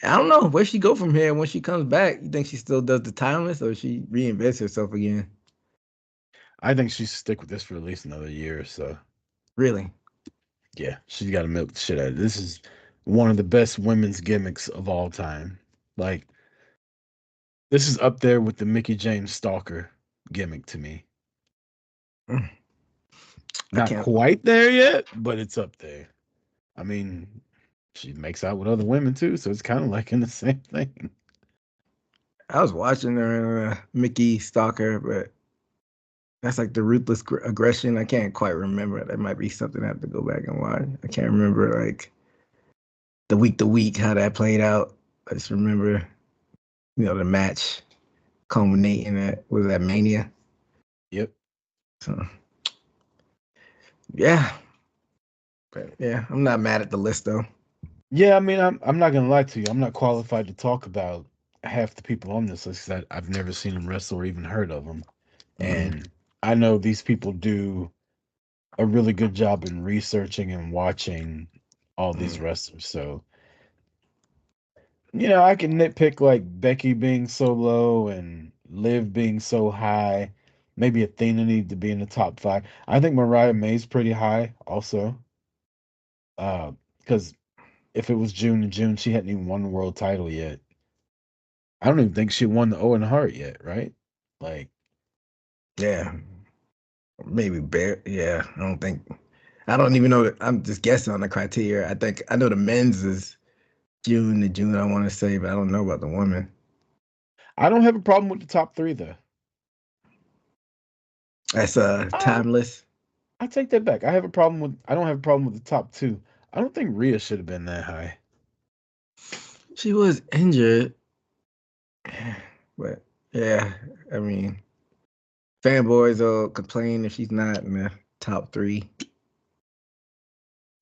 I don't know where she go from here when she comes back. You think she still does the timeless, or she reinvents herself again? I think she should stick with this for at least another year or so. Really? Yeah, she's got to milk the shit out of it. This is one of the best women's gimmicks of all time. Like, this is up there with the Mickey James Stalker gimmick to me. Mm, I Not can't. quite there yet, but it's up there. I mean, she makes out with other women too, so it's kind of like in the same thing. I was watching her Mickey Stalker, but that's like the ruthless aggression. I can't quite remember. That might be something I have to go back and watch. I can't remember like the week to week how that played out. I just remember, the match culminating at was that Mania. Yep. So yeah, but yeah, I'm not mad at the list though. Yeah, I mean, I'm not gonna lie to you. I'm not qualified to talk about half the people on this list because I've never seen them wrestle or even heard of them. Mm, And I know these people do a really good job in researching and watching all these mm. wrestlers. So, I can nitpick like Becky being so low and Liv being so high. Maybe Athena need to be in the top 5. I think Mariah May's pretty high also. Because if it was June to June, she hadn't even won the world title yet. I don't even think she won the Owen Hart yet, right? Like, Yeah, maybe Bear. Yeah, I don't think. I don't even know. I'm just guessing on the criteria. I think I know the men's is June to June. I want to say, but I don't know about the women. I don't have a problem with the top 3 though. That's Uh, timeless. I take that back. I don't have a problem with the top 2. I don't think Rhea should have been that high. She was injured, but yeah, I mean, fanboys will complain if she's not in the top 3.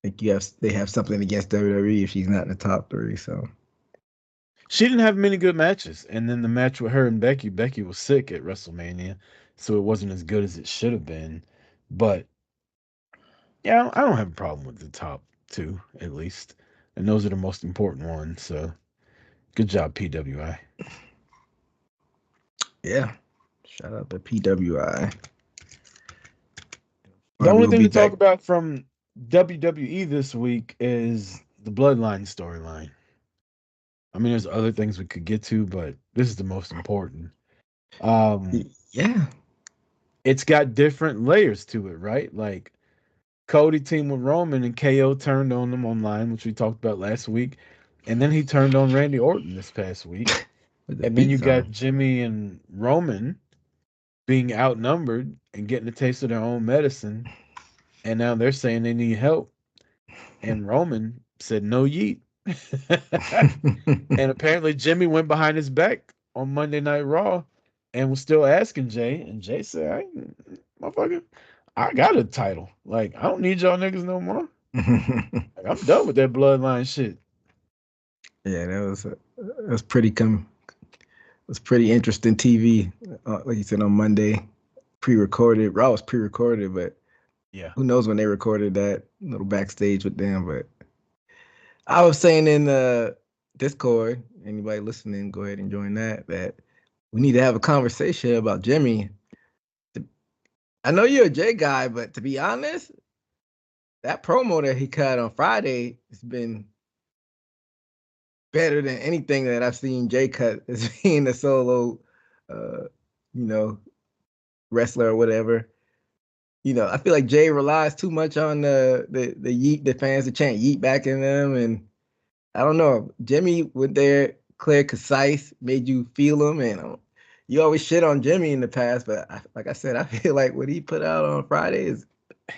Like they have something against WWE if she's not in the top 3. So She didn't have many good matches, and then the match with her and Becky was sick at WrestleMania, so it wasn't as good as it should have been. But yeah, I don't have a problem with the top 2 at least, and those are the most important ones. So good job, PWI. yeah, shout out to PWI. The We only will thing be to talk back. about from WWE this week is the Bloodline storyline. I mean, there's other things we could get to, but this is the most important. Yeah. It's got different layers to it, right? Like Cody teamed with Roman and KO turned on them online, which we talked about last week. And then he turned on Randy Orton this past week. With the And then you beats got on. Jimmy and Roman being outnumbered and getting a taste of their own medicine. And now they're saying they need help. And Roman said, no yeet. And apparently Jimmy went behind his back on Monday Night Raw and was still asking Jay. And Jay said, motherfucker, I got a title. Like, I don't need y'all niggas no more. Like, I'm done with that bloodline shit. Yeah, that was pretty was pretty interesting TV. Like you said on Monday, pre-recorded. Raw was pre-recorded, but Yeah. who knows when they recorded that little backstage with them. But I was saying in the Discord, anybody listening, go ahead and join that we need to have a conversation about Jimmy. I know you're a Jay guy, but to be honest, that promo that he cut on Friday has been better than anything that I've seen Jay cut as being a solo, you know, wrestler or whatever. I feel like Jay relies too much on the yeet, the fans to chant yeet back in them, and I don't know. Jimmy went there, clear, concise, made you feel him, and you always shit on Jimmy in the past, but like I said, I feel like what he put out on Friday has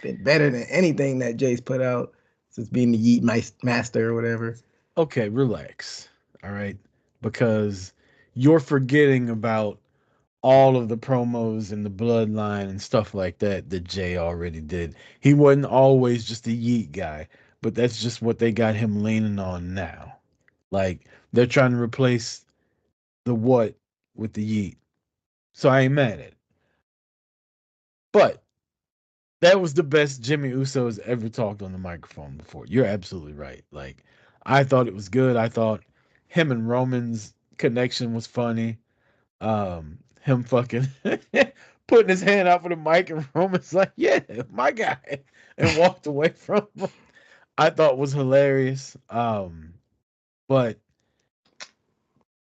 been better than anything that Jay's put out since being the yeet master or whatever. Okay, relax. All right. Because you're forgetting about all of the promos and the bloodline and stuff like that Jay already did. He wasn't always just a yeet guy, but that's just what they got him leaning on now. Like they're trying to replace the what with the yeet. So I ain't mad at it. But that was the best Jimmy Uso has ever talked on the microphone before. You're absolutely right. Like I thought it was good. I thought him and Roman's connection was funny. Him fucking putting his hand out for the mic and Roman's like, yeah, my guy, and walked away from him. I thought was hilarious. But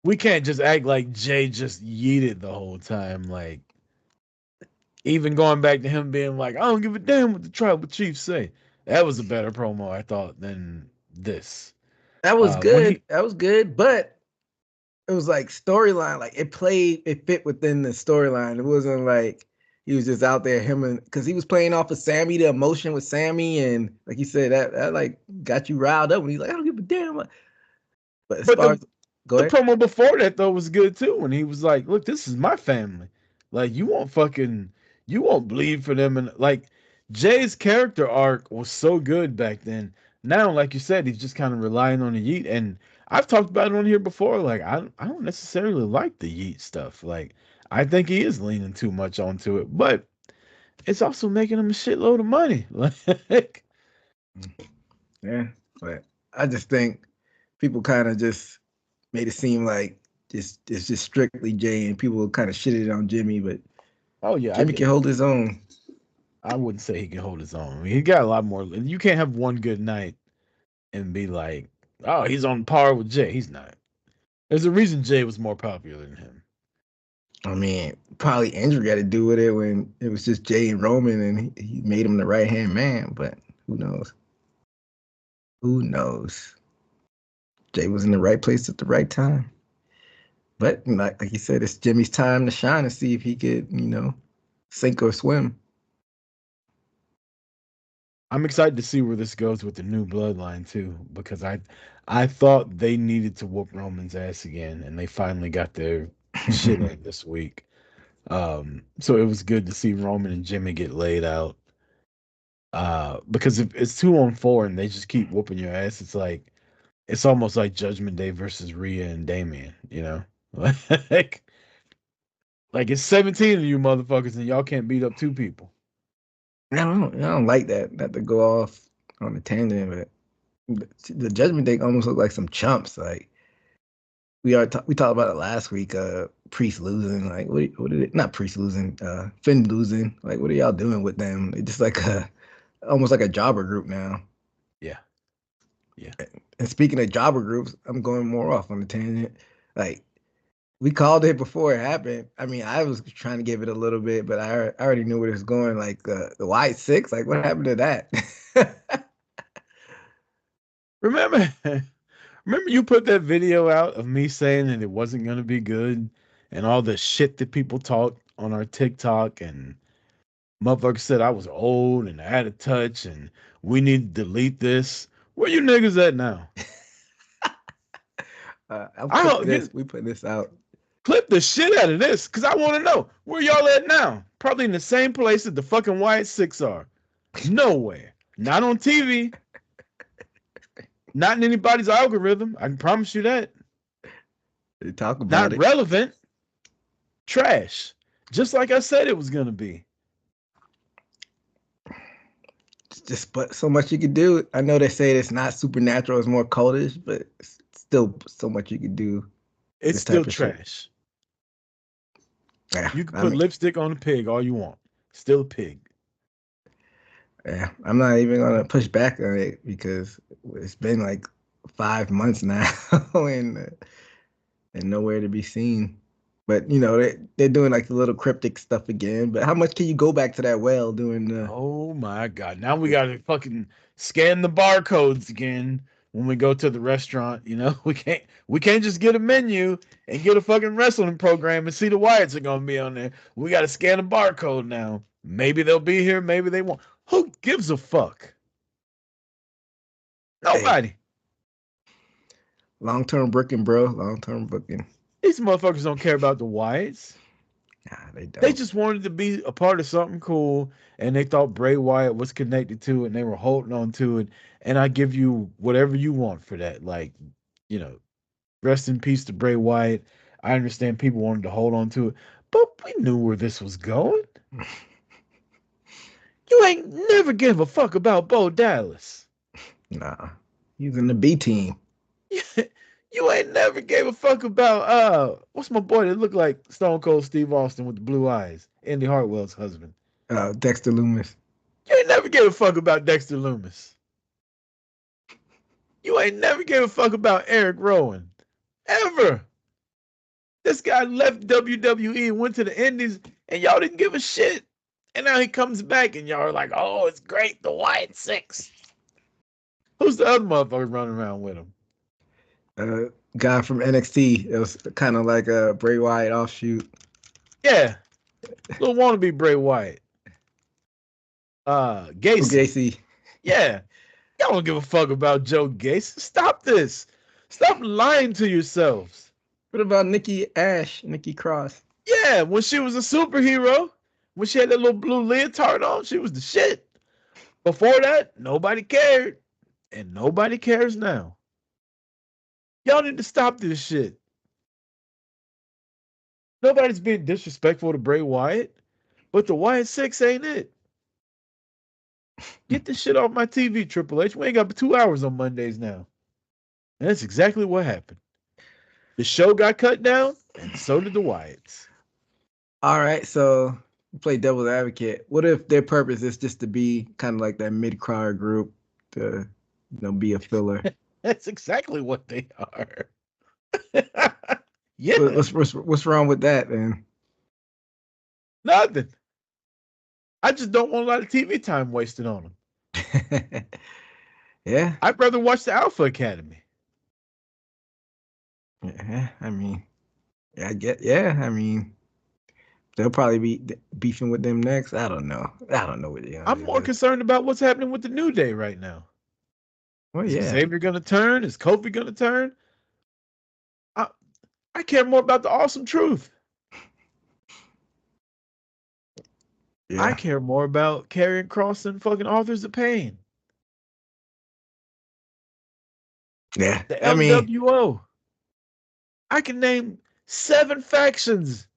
we can't just act like Jay just yeeted the whole time. Like even going back to him being like, I don't give a damn what the tribal chiefs say. That was a better promo, I thought, than this. That was When good. he That was good, but it was like storyline. Like it fit within the storyline. It wasn't like he was just out there because he was playing off of Sammy, the emotion with Sammy, and like you said, that like got you riled up when he's like, I don't give a damn. But as but far as go the ahead. promo before that though was good too when he was like, look, this is my family. Like you won't bleed for them and like Jay's character arc was so good back then. Now, like you said, he's just kind of relying on the yeet. And I've talked about it on here before. Like I don't necessarily like the yeet stuff. Like I think he is leaning too much onto it, but it's also making him a shitload of money. Like Yeah, but I just think people kind of just made it seem like it's just strictly Jay, and people kind of shitted on Jimmy, but oh yeah, I Jimmy get can it. hold his own. I wouldn't say he can hold his own. I mean, he got a lot more. You can't have one good night and be like, oh, he's on par with Jay. He's not. There's a reason Jay was more popular than him. I mean, probably Andrew got to do with it when it was just Jay and Roman, and he made him the right hand man. But who knows? Who knows? Jay was in the right place at the right time. But like you said, it's Jimmy's time to shine and see if he could, sink or swim. I'm excited to see where this goes with the new bloodline too, because I thought they needed to whoop Roman's ass again, and they finally got their shit in this week. So it was good to see Roman and Jimmy get laid out. Because if it's 2-on-4 and they just keep whooping your ass, it's almost like Judgment Day versus Rhea and Damien, you know? Like like it's 17 of you motherfuckers and y'all can't beat up two people. I don't like that. Not to go off on a tangent, but the Judgment Day almost look like some chumps. Like we talked about it last week. Priest losing. Like what did it? Not Priest losing. Finn losing. Like what are y'all doing with them? They just like a almost like a jobber group now. Yeah. Yeah. And speaking of jobber groups, I'm going more off on the tangent. Like we called it before it happened. I mean, I was trying to give it a little bit, but I already knew where it was going. Like the White Six, like what happened to that? Remember, remember you put that video out of me saying that it wasn't gonna be good, and all the shit that people talked on our TikTok, and motherfuckers said I was old and out of touch, and we need to delete this. Where you niggas at now? I'm I clipping don't this. get We putting this out. clip the shit out of this because I want to know where y'all at now. Probably in the same place that the fucking White Six are. Nowhere. Not on TV. Not in anybody's algorithm. I can promise you that. They talk about Not it. relevant. Trash. Just like I said it was gonna be. It's just but so much you could do. I know they say it's not supernatural; it's more cultish, but it's still so much you could do. It's This still type of shit. trash. Yeah, You can I put mean, lipstick on a pig all you want. Still a pig. yeah, I'm not even gonna push back on it because it's been like 5 months now, and nowhere to be seen. But you know they're doing like the little cryptic stuff again. But how much can you go back to that well doing the? Oh my god. Now we gotta fucking scan the barcodes again when we go to the restaurant. You know, we can't just get a menu and get a fucking wrestling program and see the Wyatts are gonna be on there. We gotta scan a barcode now. Maybe they'll be here, maybe they won't. Who gives a fuck? Hey, Nobody. long-term booking, bro. Long-term booking. These motherfuckers don't care about the Wyatts. Nah, they They don't. just wanted to be a part of something cool, and they thought Bray Wyatt was connected to it, and they were holding on to it. And I give you whatever you want for that. Like, you know, rest in peace to Bray Wyatt. I understand people wanted to hold on to it, but we knew where this was going. You ain't never give a fuck about Bo Dallas. Nah, he's in the B team. You ain't never gave a fuck about what's my boy that looked like Stone Cold Steve Austin with the blue eyes, Andy Hartwell's husband. Dexter Loomis. You ain't never gave a fuck about Dexter Loomis. You ain't never gave a fuck about Eric Rowan. Ever. This guy left WWE and went to the Indies, and y'all didn't give a shit. And now he comes back, and y'all are like, oh, it's great, the White Six. Who's the other motherfucker running around with him? Guy from NXT. It was kind of like a Bray Wyatt offshoot. Yeah, little wannabe Bray Wyatt. Gacy. Gacy. Yeah, y'all don't give a fuck about Joe Gacy. Stop this. Stop lying to yourselves. What about Nikki Cross? Yeah, when she was a superhero, when she had that little blue leotard on, she was the shit. Before that, nobody cared. And nobody cares now. Y'all need to stop this shit. Nobody's being disrespectful to Bray Wyatt, but the Wyatt Six ain't it. Get this shit off my TV, Triple H. We ain't got 2 hours on Mondays now. And that's exactly what happened. The show got cut down, and so did the Wyatts. All right, so play devil's advocate. What if their purpose is just to be kind of like that mid-card group to, be a filler? That's exactly what they are. Yeah. What's wrong with that, then? Nothing. I just don't want a lot of TV time wasted on them. Yeah. I'd rather watch the Alpha Academy. Yeah, I mean, they'll probably be beefing with them next. I don't know what they're I'm more concerned about what's happening with the New Day right now. Well, Is yeah. Xavier going to turn? Is Kofi going to turn? I care more about the Awesome Truth. Yeah. I care more about Karrion Kross and fucking Authors of Pain. Yeah. The LWO. I can name 7 factions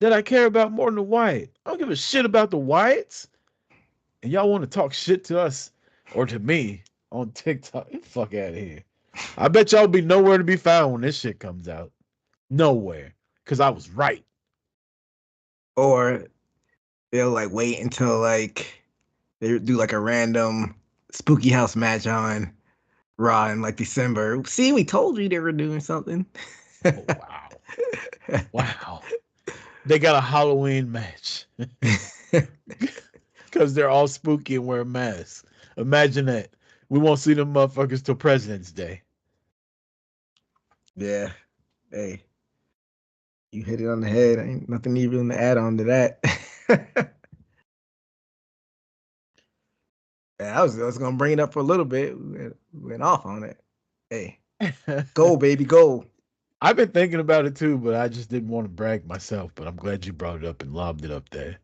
that I care about more than the Wyatt. I don't give a shit about the Wyatts. And y'all want to talk shit to us or to me on TikTok. Get the fuck out of here. I bet y'all be nowhere to be found when this shit comes out. Nowhere. Because I was right. Or they'll like wait until like They do like a random spooky house match on Raw in like December. See, we told you they were doing something. Oh, wow. Wow. They got a Halloween match. Because they're all spooky and wear masks. Imagine that. We won't see them motherfuckers till President's Day. Yeah. Hey, you hit it on the head. Ain't nothing even to add on to that. Yeah, I was gonna bring it up for a little bit. We went off on it. Hey, go baby, go. I've been thinking about it too, but I just didn't want to brag myself. But I'm glad you brought it up and lobbed it up there.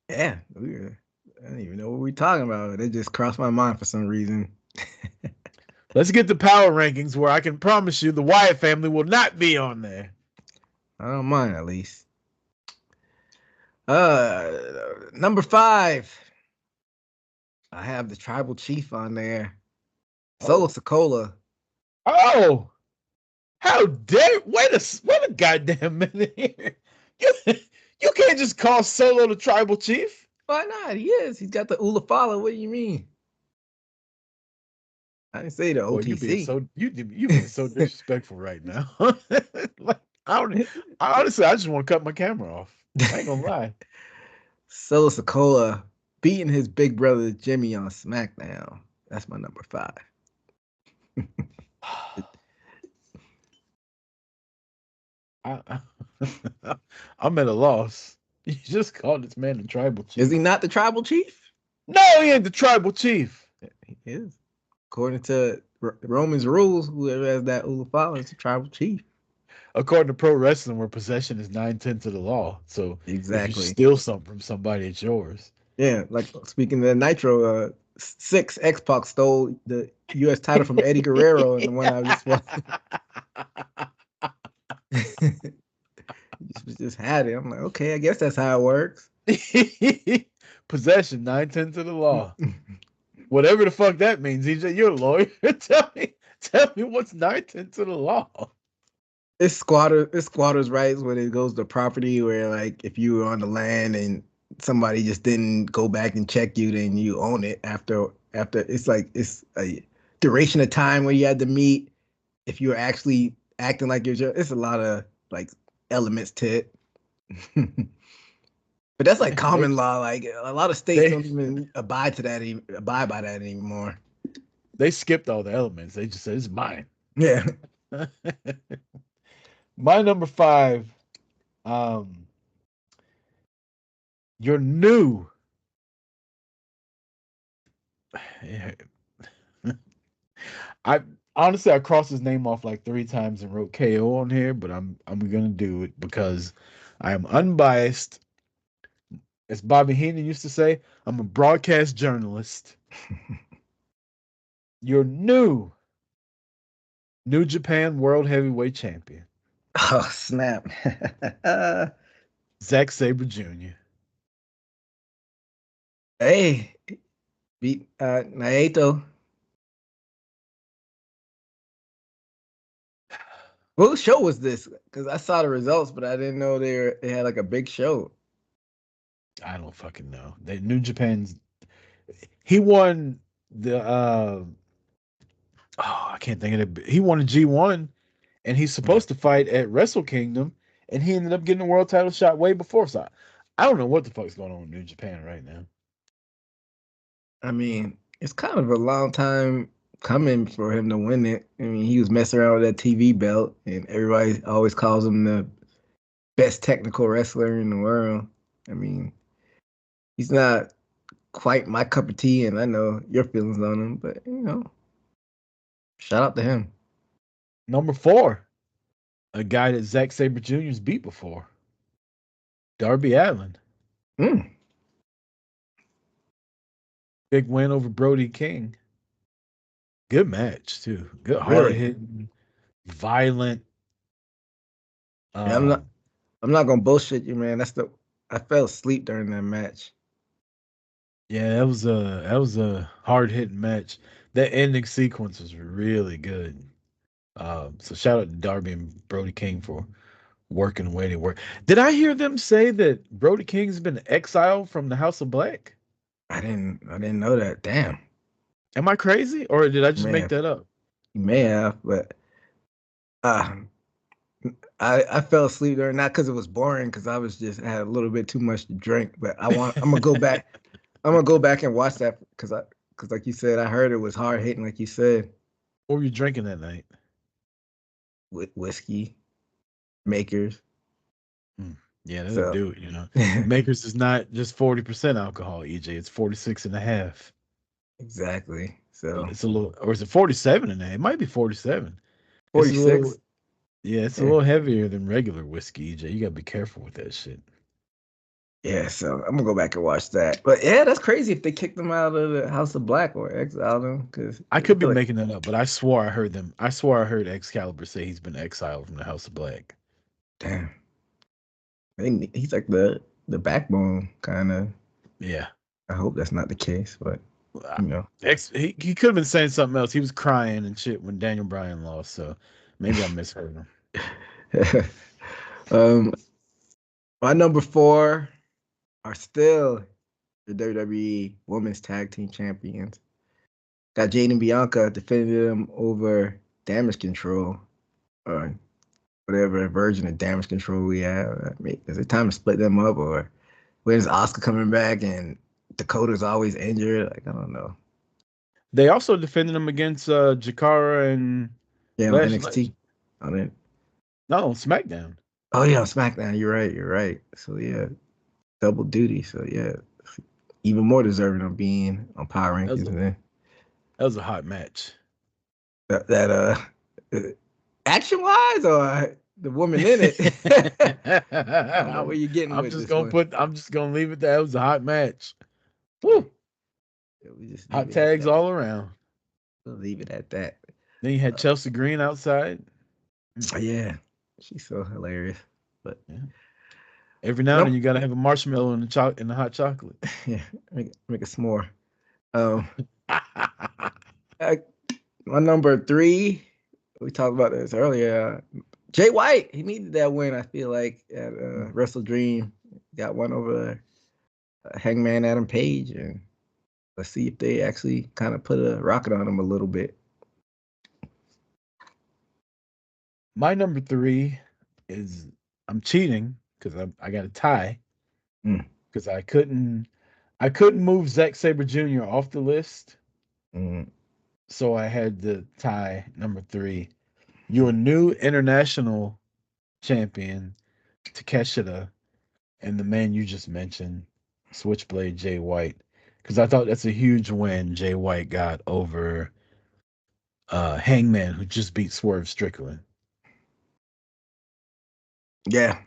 Yeah, I don't even know what we're talking about. It just crossed my mind for some reason. Let's get the power rankings where I can promise you the Wyatt family will not be on there. I don't mind at least. Number 5. I have the tribal chief on there. Solo Sikoa. Oh, how dare! Wait a goddamn minute here. You can't just call Solo the tribal chief. Why not? He is. He's got the Ulafala. What do you mean? I didn't say the Boy, OTC. you being so disrespectful right now. Like, honestly, I just want to cut my camera off. I ain't gonna lie. Solo Sikoa beating his big brother Jimmy on SmackDown. That's my number 5. I'm at a loss. You just called this man the tribal chief. Is he not the tribal chief? No, he ain't the tribal chief. He is. According to Roman's rules, whoever has that Ulafala is the tribal chief. According to pro wrestling, where possession is 9/10 of the law. So Exactly. if you steal something from somebody, it's yours. Yeah, like speaking of the Nitro, 6 X-Pac stole the U.S. title from Eddie Guerrero in the one I just watched. just had it. I'm like, okay, I guess that's how it works. Possession 9/10 of the law. Whatever the fuck that means, EJ, you're a lawyer. Tell me what's 9/10 of the law. It's squatters' rights when it goes to property where, like, if you were on the land and somebody just didn't go back and check you, then you own it after it's like it's a duration of time where you had to meet. If you're actually acting like it's a lot of like elements to it. But that's like common law. Like a lot of states don't even abide by that anymore. They skipped all the elements. They just said it's mine. Yeah. My number 5, your new I honestly I crossed his name off like 3 times and wrote KO on here, but I'm gonna do it because I am unbiased. As Bobby Heenan used to say, I'm a broadcast journalist. Your New Japan World Heavyweight Champion. Oh, snap. Zack Sabre Jr. Hey, beat Naito. What show was this? Because I saw the results, but I didn't know they had like a big show. I don't fucking know. New Japan's. He won the. I can't think of it. He won a G1, and he's supposed to fight at Wrestle Kingdom, and he ended up getting a world title shot way before. So I don't know what the fuck's going on with New Japan right now. I mean, it's kind of a long time coming for him to win it. I mean, he was messing around with that TV belt, and everybody always calls him the best technical wrestler in the world. I mean, he's not quite my cup of tea, and I know your feelings on him, but shout out to him. Number 4, a guy that Zack Sabre Jr.'s beat before, Darby Allin. Big win over Brody King. Good match too. Good hard hitting, violent. Yeah, I'm not gonna bullshit you, man. I fell asleep during that match. Yeah, that was a hard hitting match. That ending sequence was really good. So shout out to Darby and Brody King for working the way they work. Did I hear them say that Brody King's been exiled from the House of Black? I didn't know that. Damn. Am I crazy, or did I just May make have. that up? You may have, but uh I fell asleep during, not because it was boring, because I was just had a little bit too much to drink. But I'm gonna go back. I'm gonna go back and watch that because like you said, I heard it was hard hitting, like you said, What were you drinking that night? with whiskey makers. Yeah, that'll So do it. Makers is not just 40% alcohol, EJ. It's 46 and a half. exactly. So It's a little, or is it 47 and a half? It might be 47. It's a little, 46. yeah, it's a Yeah. little heavier than regular whiskey, EJ. You gotta be careful with that shit. Yeah, so I'm gonna go back and watch that. But yeah, that's crazy if they kicked them out of the House of Black or exiled them, because I I could be feel like, making that up, but I swore I heard them. I swore I heard Excalibur say he's been exiled from the House of Black. damn, he's like the backbone kind of. Yeah. I hope that's not the case, but Uh, you know. he could have been saying something else. He was crying and shit when Daniel Bryan lost, so maybe I misheard him. um, my number 4 are still the WWE Women's Tag Team Champions. Got Jade and Bianca defending them over Damage Control, or whatever version of Damage Control we have. I mean, is it time to split them up, or when's Oscar coming back and Dakota's always injured? Like, I don't know. They also defended him against Jakara and Yeah, on Lash. NXT. On it. No, SmackDown. Oh yeah, on SmackDown. You're right. You're right. So yeah, double duty. So yeah, even more deserving of being on Power That was Rankings. a, And then that was a hot match. that action wise, or the woman in it. I don't know where you're getting I'm with just this gonna one. put. I'm just gonna leave it there. It was a hot match. Woo! Yeah, we just leave Hot it at tags that. all around. We'll leave it at that. Then you had Chelsea Green outside. Yeah, she's so hilarious. But Yeah. Every now and then nope. you gotta have a marshmallow in the hot chocolate. Yeah, make a s'more. Um, I, my number 3. We talked about this earlier. Jay White, he needed that win. I feel like at WrestleDream, got one over Hangman Adam Page, and let's see if they actually kind of put a rocket on him a little bit. My number 3 is I'm cheating because I got a tie Mm, because I couldn't move Zack Sabre Jr. off the list, mm. so I had to tie number 3. Your new international champion, Takeshita, and the man you just mentioned, Switchblade Jay White, because I thought that's a huge win Jay White got over Hangman, who just beat Swerve Strickland. Yeah,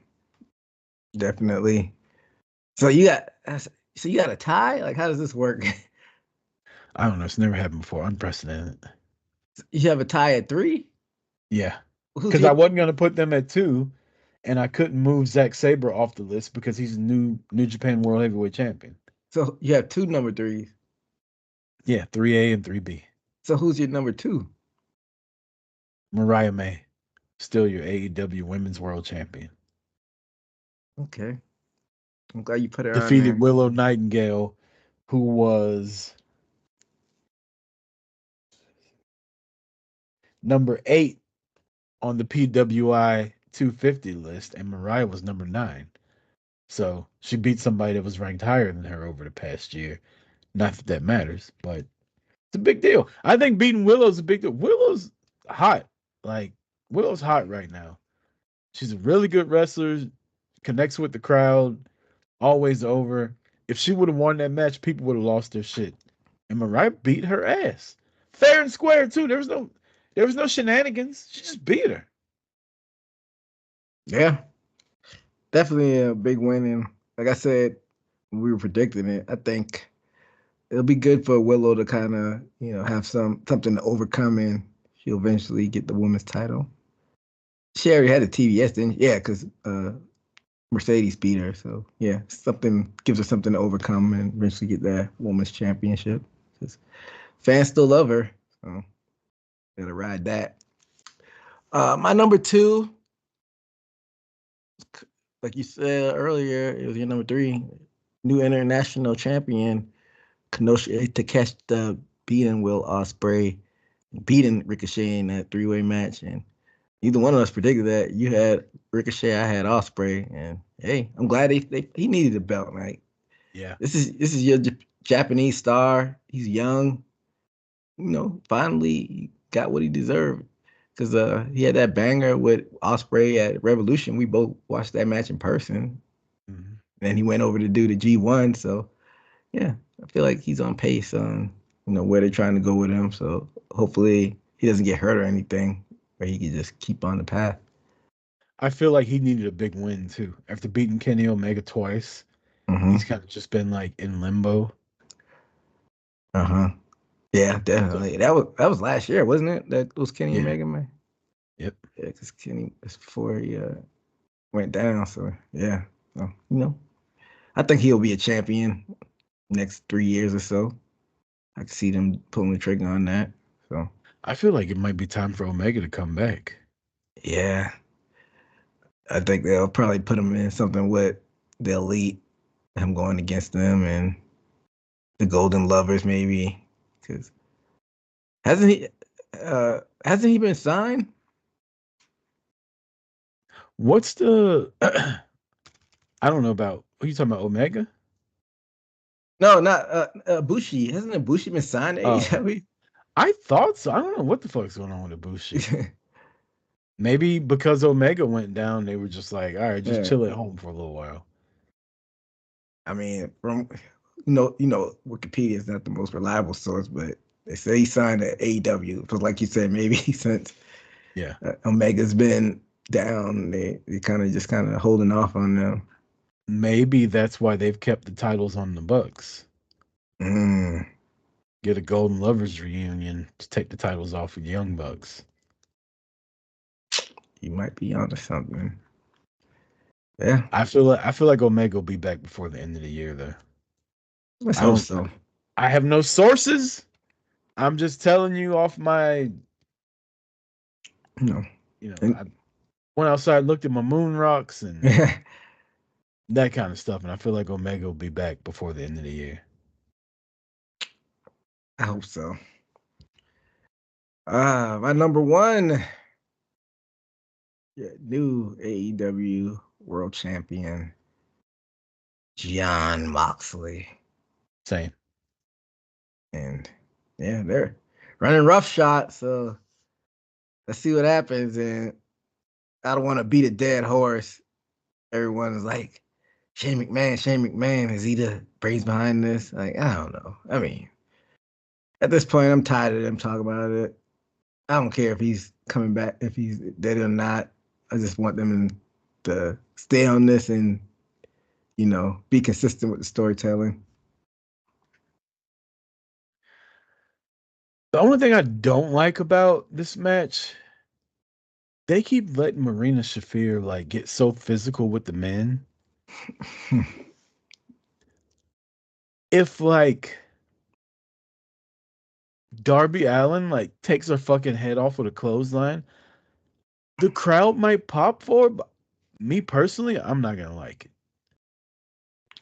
definitely. So you got a tie? Like, how does this work? I don't know. It's never happened before. Unprecedented. You have a tie at 3? Yeah. Who's Because your I wasn't going to put them at 2, and I couldn't move Zack Sabre off the list because he's a New Japan World Heavyweight Champion. so you have 2 number 3s. Yeah, 3A and 3B. So who's your number 2? Mariah May, still your AEW Women's World Champion. Okay. I'm glad you put her on Defeated there. Willow Nightingale, who was number 8 on the PWI 250 list, and Mariah was number 9. So she beat somebody that was ranked higher than her over the past year. Not that that matters, but it's a big deal. I think beating Willow's a big deal. Willow's hot. Like, Willow's hot right now. She's a really good wrestler, connects with the crowd, always over. If she would have won that match, people would have lost their shit. And Mariah beat her ass. Fair and square, too. There was no shenanigans. She just beat her. Yeah, definitely a big win. And like I said, when we were predicting it, I think it'll be good for Willow to kind of, have something to overcome, and she'll eventually get the women's title. She already had a TBS, didn't she? Yeah, because Mercedes beat her. So yeah, something gives her something to overcome and eventually get that women's championship. Because fans still love her. So gotta ride that. My number 2, like you said earlier, it was your number 3, new international champion, Kenosha to catch the beating Will Ospreay, beating Ricochet in that three-way match, and neither one of us predicted that. You had Ricochet, I had Ospreay, and hey, I'm glad he needed a belt. Like Yeah. this is your Japanese star. He's young, finally he got what he deserved. Because he had that banger with Ospreay at Revolution. We both watched that match in person. Mhm. Then he went over to do the G1. So yeah, I feel like he's on pace on where they're trying to go with him. So hopefully he doesn't get hurt or anything, where he can just keep on the path. I feel like he needed a big win too. After beating Kenny Omega twice, Mm-hmm. he's kind of just been like in limbo. Uh-huh. Yeah, So, definitely. That was last year, wasn't it? That was Kenny yeah. Omega, man. Yep. Yeah, because Kenny was before he went down. So yeah, so, I think he'll be a champion next 3 years or so. I can see them pulling the trigger on that. So I feel like it might be time for Omega to come back. yeah, I think they'll probably put him in something with the Elite, him going against them and the Golden Lovers maybe. Because hasn't he hasn't he been signed? What's the I don't know about who you talking about, Omega? No, not Bushi. Hasn't Bushi been signed to Oh, AEW? I thought so. I don't know what the fuck's going on with Ibushi. Maybe because Omega went down, they were just like, all right, just Yeah. chill at home for a little while. I mean, from Wikipedia is not the most reliable source, but they say he signed at AEW. Because, like you said, maybe since Yeah. Omega's been down, they kind of holding off on them. Maybe that's why they've kept the titles on the Bucks. Mm, Get a Golden Lovers reunion to take the titles off of Young Bucks. you might be onto something. Yeah, I feel like Omega will be back before the end of the year though. let's I hope don't so. I have no sources. I'm just telling you off my You know, and, I went outside, looked at my moon rocks and that kind of stuff, and I feel like Omega will be back before the end of the year. I hope so. My number one, new AEW World Champion, Jon Moxley. Same. And yeah, they're running roughshod. So let's see what happens. And I don't want to beat a dead horse. Everyone is like, Shane McMahon, is he the brains behind this? Like, I don't know. I mean, at this point, I'm tired of them talking about it. I don't care if he's coming back, if he's dead or not. I just want them to stay on this and, be consistent with the storytelling. The only thing I don't like about this match, they keep letting Marina Shafir like get so physical with the men. If like Darby Allen like takes her fucking head off with a clothesline, the crowd might pop for it, but me personally, I'm not gonna like it.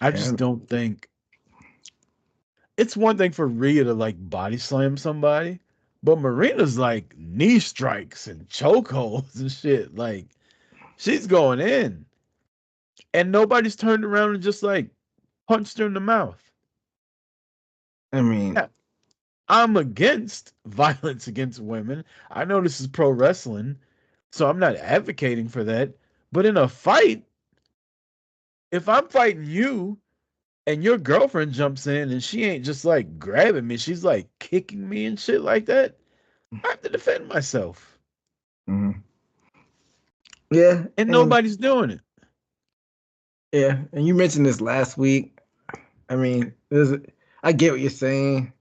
I just And don't think it's one thing for Rhea to like body slam somebody, but Marina's like knee strikes and chokeholds and shit. Like she's going in. And nobody's turned around and just like punched her in the mouth. I mean, Yeah, I'm against violence against women. I know this is pro wrestling, so I'm not advocating for that. But in a fight, if I'm fighting you and your girlfriend jumps in and she ain't just like grabbing me, she's like kicking me and shit like that, I have to defend myself. mhm. Yeah, And and nobody's doing it. yeah, and you mentioned this last week. I mean, I get what you're saying.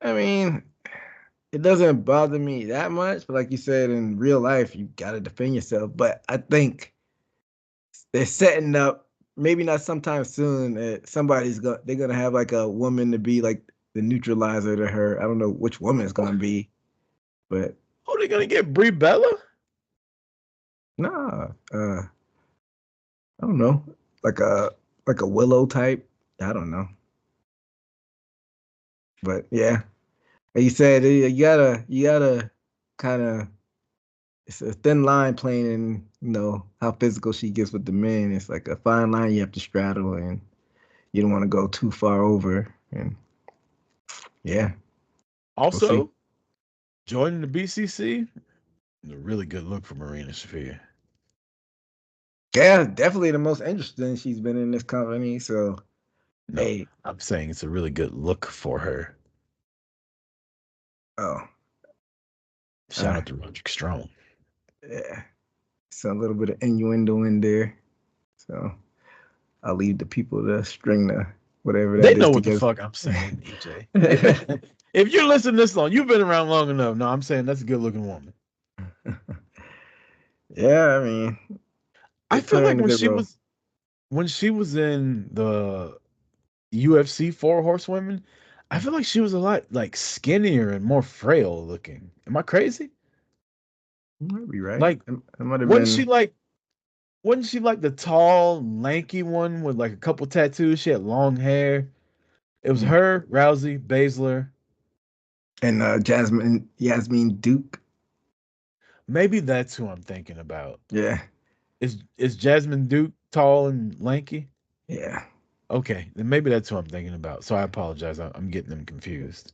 I mean, it doesn't bother me that much, but like you said, in real life, you gotta defend yourself. But I think they're setting up, maybe not sometime soon, that they're gonna have like a woman to be like the neutralizer to her. I don't know which woman it's gonna be, but Oh, they gonna get Brie Bella? nah, I don't know, like a Willow type. I don't know. But yeah, like you said, you gotta kind of. It's a thin line playing in, how physical she gets with the men. It's like a fine line you have to straddle, and you don't want to go too far over. And yeah, we'll see. Also, joining the BCC, a really good look for Marina Shafir. Yeah, definitely the most interesting she's been in this company. So No, hey, I'm saying it's a really good look for her. oh, Shout uh, out to Roderick Strong. yeah, it's a little bit of innuendo in there. So I'll leave the people to string the whatever They that is know what the together. fuck I'm saying, EJ. If you're listening this long, you've been around long enough. No, I'm saying that's a good looking woman. Yeah, I mean, I they put feel her like in a good role. when she was in the UFC Four Horsewomen, I feel like she was a lot like skinnier and more frail looking. Am I crazy? You might be right. Like, It might have wasn't she been, like wasn't she like the tall, lanky one with like a couple tattoos? She had long hair. It was mm. her, Rousey, Baszler. And Yasmin Duke. Maybe that's who I'm thinking about. Yeah, Is Jasmine Duke tall and lanky? yeah, Okay, then maybe that's who I'm thinking about. So I apologize. I'm getting them confused.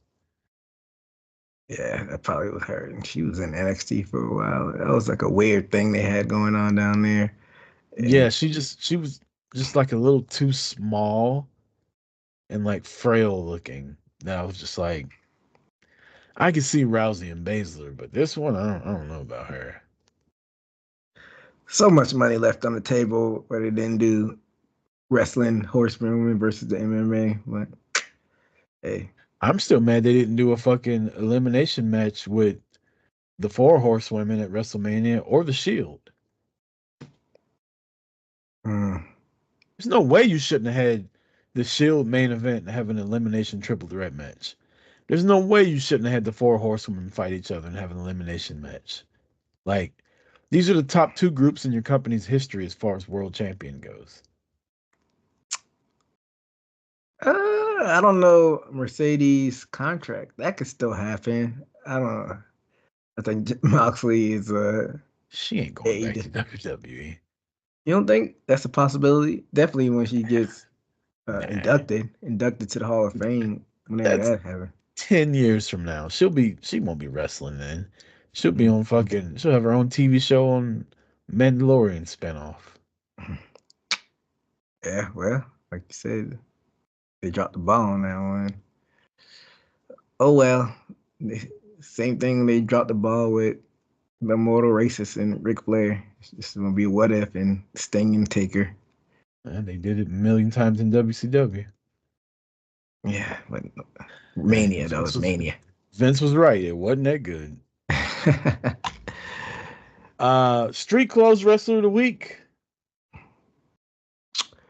yeah. That probably was her. And she was in NXT for a while. That was like a weird thing they had going on down there. Yeah, And she was just like a little too small and like frail looking. That I was just like I could see Rousey and Baszler, but this one I don't know about her. so much money left on the table, but they didn't do wrestling horsewomen versus the MMA. But hey, I'm still mad they didn't do a fucking elimination match with the four horsewomen at WrestleMania or the Shield. mm, There's no way you shouldn't have had the Shield main event and have an elimination triple threat match. There's no way you shouldn't have had the four horsewomen fight each other and have an elimination match. Like, these are the top two groups in your company's history as far as world champion goes. I don't know Mercedes contract. That could still happen. I don't know. I think Moxley is She ain't going back to aid. WWE. You don't think that's a possibility? Definitely when she gets Nah, inducted to the Hall of Fame. Whenever that's that happens. 10 years from now. She won't be wrestling then. She'll be Mm. on fucking. She'll have her own TV show on Mandalorian spinoff. Yeah, well, like you said, they dropped the ball on that one. Oh well. Same thing they dropped the ball with the Mortal Racist and Ric Flair. It's just gonna be what if and Sting and Taker. And they did it a million times in WCW. Yeah, but Hey, Mania though, it's Mania. Vince was right. It wasn't that good. Street Clothes Wrestler of the Week.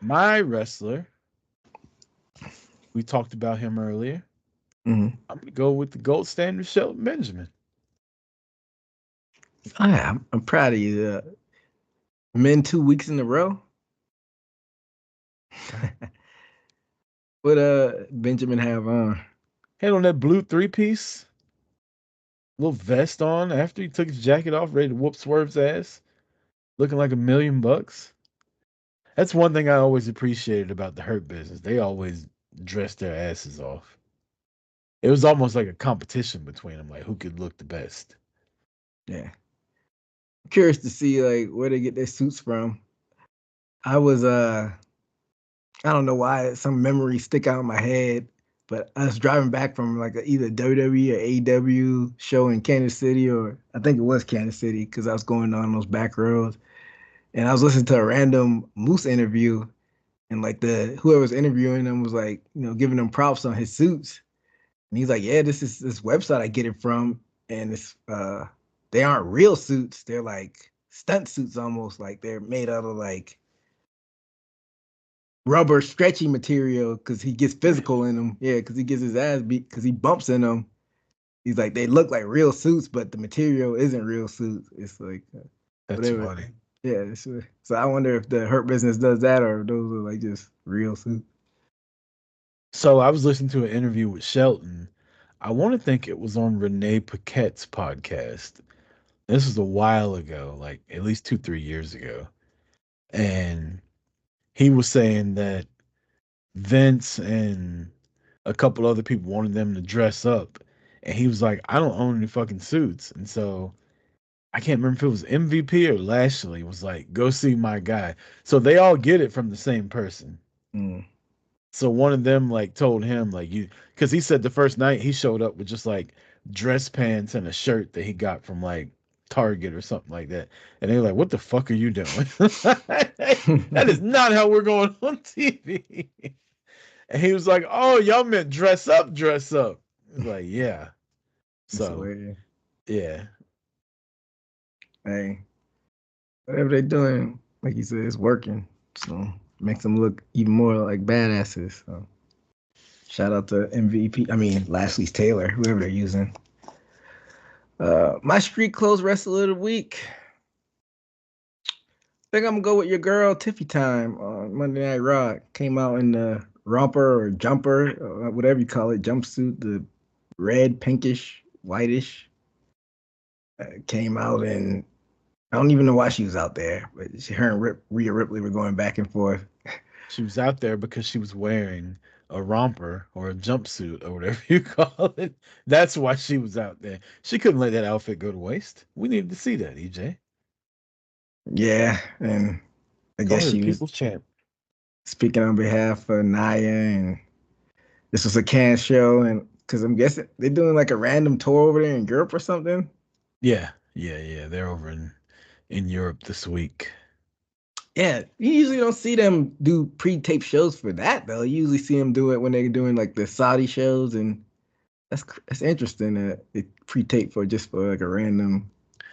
My wrestler. We talked about him earlier. Mhm. I'm gonna go with the gold standard Shelton Benjamin. I'm proud of you. Men 2 weeks in a row. What Benjamin have on? Had on that blue three-piece, little vest on after he took his jacket off, ready to whoop Swerve's ass, looking like $1 million. That's one thing I always appreciated about the Hurt Business. They always dressed their asses off. It was almost like a competition between them, like who could look the best. Yeah. Curious to see like where they get their suits from. I was I don't know why some memories stick out in my head, but I was driving back from like either WWE or AEW show in Kansas City, or I think it was Kansas City because I was going on those back roads, and I was listening to a random Moose interview, and like the whoever was interviewing him was like, giving him props on his suits, and he's like, yeah, this is this website I get it from, and it's they aren't real suits, they're like stunt suits almost, like they're made out of like rubber stretchy material because he gets physical Really? in them. Yeah, because he gets his ass beat because he bumps in them. He's like, they look like real suits, but the material isn't real suits. It's like That's whatever. funny. Yeah. So I wonder if the Hurt Business does that or if those are like just real suits. So I was listening to an interview with Shelton. I want to think it was on Renee Paquette's podcast. This was a while ago, like at least 2, 3 years ago. And he was saying that Vince and a couple other people wanted them to dress up. And he was like, I don't own any fucking suits. And so I can't remember if it was MVP or Lashley was like, go see my guy. So they all get it from the same person. Mm. So one of them like told him like you because he said the first night he showed up with just like dress pants and a shirt that he got from like Target or something like that. And they were like, what the fuck are you doing? That is not how we're going on TV. And he was like, oh, y'all meant dress up, dress up. He was like, yeah. That's So weird. yeah. Hey, whatever they're doing, like you said, it's working. So makes them look even more like badasses. So shout out to MVP. I mean, Lashley's Taylor, whoever they're using. My street clothes wrestler of the week. I think I'm gonna go with your girl Tiffy Time on Monday Night Raw. Came out in the romper or jumper, whatever you call it, jumpsuit, the red, pinkish, whitish. Came out and I don't even know why she was out there, but her and Rhea Ripley were going back and forth. She was out there because she was wearing a romper or a jumpsuit or whatever you call it. That's why she was out there. She couldn't let that outfit go to waste. We needed to see that, EJ. Yeah, and I Call guess her the she was people's champ. speaking on behalf of Naya, and this was a can show, and because I'm guessing they're doing like a random tour over there in Europe or something. Yeah. They're over in Europe this week. Yeah, you usually don't see them do pre-tape shows for that though. You usually see them do it when they're doing like the Saudi shows, and that's interesting that it pre-tape for just for like a random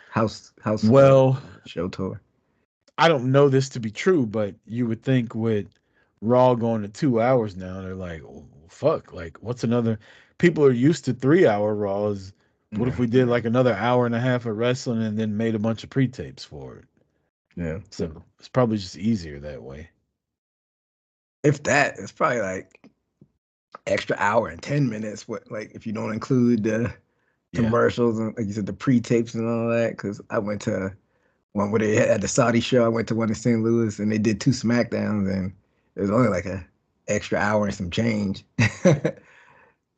house Well, show tour. I don't know this to be true, but you would think with Raw going to 2 hours now, they're like, oh, fuck, like what's another? People are used to 3 hour Raws. What if Yeah, we did like another hour and a half of wrestling and then made a bunch of pre tapes for it? yeah. So it's probably just easier that way. If that, it's probably like extra hour and 10 minutes. What like if you don't include the Yeah. commercials and like you said the pre-tapes and all that? Because I went to one where they had the Saudi show. I went to one in St. Louis and they did two SmackDowns and it was only like a extra hour and some change. So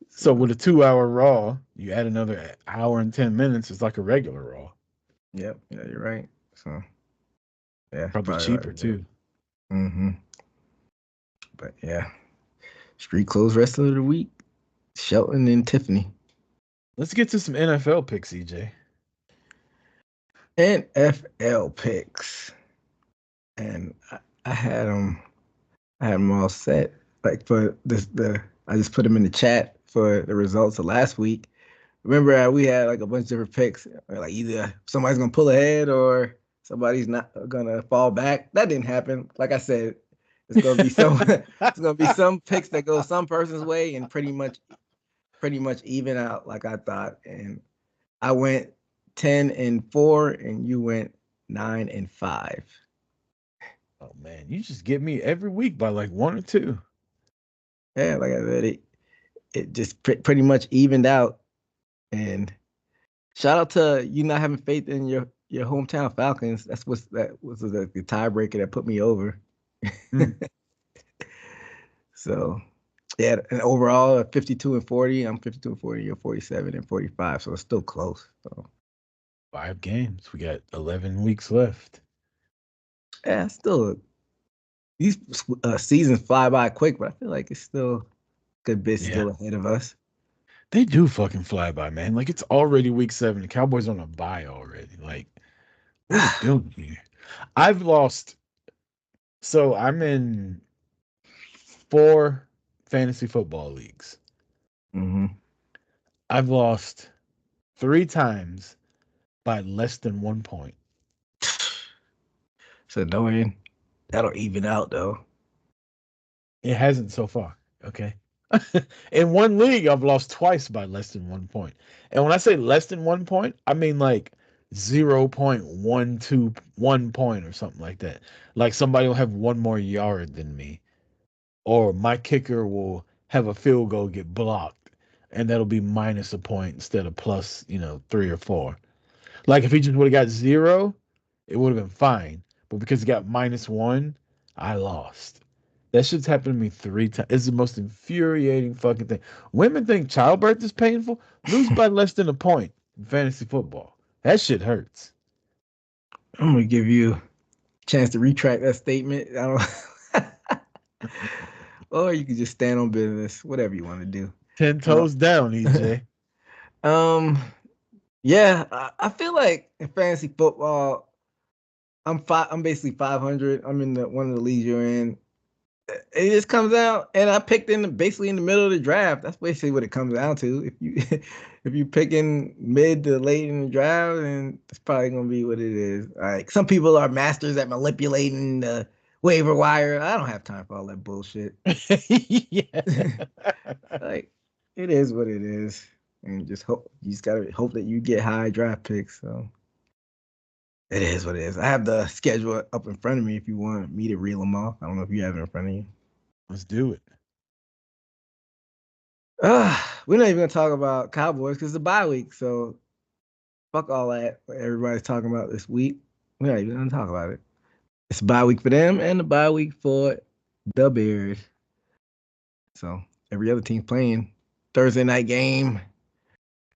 So with a 2 hour Raw, you add another hour and 10 minutes. It's like a regular Raw. yep, yeah, you're right. So yeah, Probably probably cheaper right. too. Mm-hmm. But yeah, street clothes wrestler of the week, Shelton and Tiffany. Let's get to some NFL picks, EJ. NFL picks, and I had them. I had them all set. Like for this, I just put them in the chat for the results of last week. Remember, we had like a bunch of different picks. Like either somebody's gonna pull ahead or somebody's not gonna fall back. That didn't happen. Like I said, it's gonna be some. It's gonna be some picks that go some person's way and pretty much even out like I thought. And I went 10-4, and you went 9-5. Oh man, you just get me every week by like one or two. Yeah, like I said, it just pretty much evened out. And shout out to you not having faith in your hometown Falcons. That was the tiebreaker that put me over. Mm, So yeah, and overall 52-40. I'm 52-40. You're 47-45. So it's still close. So 5 games. We got 11 weeks left. yeah, still these seasons fly by quick, but I feel like it's still a good bit Yeah. still ahead of us. They do fucking fly by, man. Like it's already week 7. The Cowboys on a bye already. Like, what are we doing here? I've lost. So I'm in 4 fantasy football leagues. Hmm. I've lost 3 times by less than 1 point. So annoying. That'll even out though. It hasn't so far. Okay. In one league, I've lost twice by less than 1 point. And when I say less than 1 point, I mean like 0.121 point or something like that. Like somebody will have one more yard than me, or my kicker will have a field goal get blocked, and that'll be minus a point instead of plus, 3 or 4. Like if he just would have got 0, it would have been fine. But because he got -1, I lost. That shit's happened to me 3 times. It's the most infuriating fucking thing. Women think childbirth is painful. Lose by less than a point in fantasy football. That shit hurts. I'm gonna give you a chance to retract that statement. I don't. Or you can just stand on business, whatever you want to do. 10 toes down, EJ. Um, yeah, I feel like in fantasy football, I'm basically 500. I'm in one of the leagues you're in. It just comes out, and I picked basically in the middle of the draft. That's basically what it comes down to. If you if you picking mid to late in the draft, then it's probably gonna be what it is. Like some people are masters at manipulating the waiver wire. I don't have time for all that bullshit. Yeah. Like it is what it is, and you just gotta hope that you get high draft picks. So it is what it is. I have the schedule up in front of me if you want me to reel them off. I don't know if you have it in front of you. Let's do it. We're not even gonna talk about Cowboys because it's a bye week. So fuck all that. What everybody's talking about this week. We're not even gonna talk about it. It's a bye week for them and a bye week for the Bears. So every other team playing Thursday night game.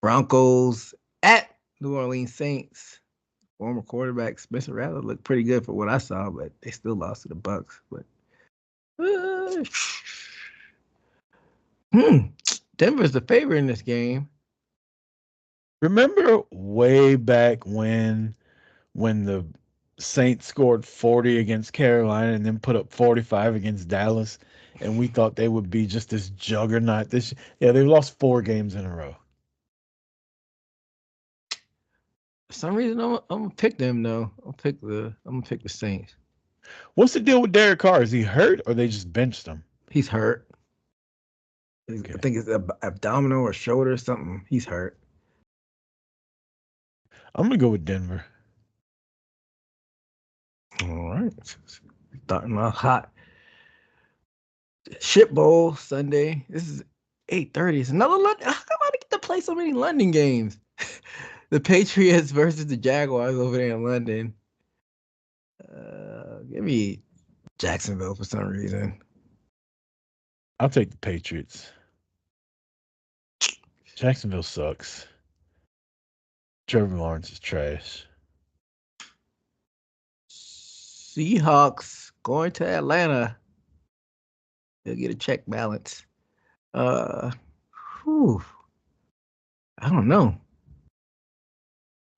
Broncos at New Orleans Saints. Former quarterback Spencer Rattler looked pretty good for what I saw, but they still lost to the Bucks. But Denver's the favorite in this game. Remember way back when the Saints scored 40 against Carolina and then put up 45 against Dallas, and we thought they would be just this juggernaut. They've lost 4 games in a row. For some reason, I'm gonna pick them though. I'm gonna pick the Saints. What's the deal with Derek Carr? Is he hurt or they just benched him? He's hurt. Okay. I think it's abdominal or shoulder or something. He's hurt. I'm gonna go with Denver. All right. Starting off hot. Shit Bowl Sunday. This is 8:30. It's another London. How come I get to play so many London games? The Patriots versus the Jaguars over there in London. Give me Jacksonville for some reason. I'll take the Patriots. Jacksonville sucks. Trevor Lawrence is trash. Seahawks going to Atlanta. They'll get a check balance. I don't know.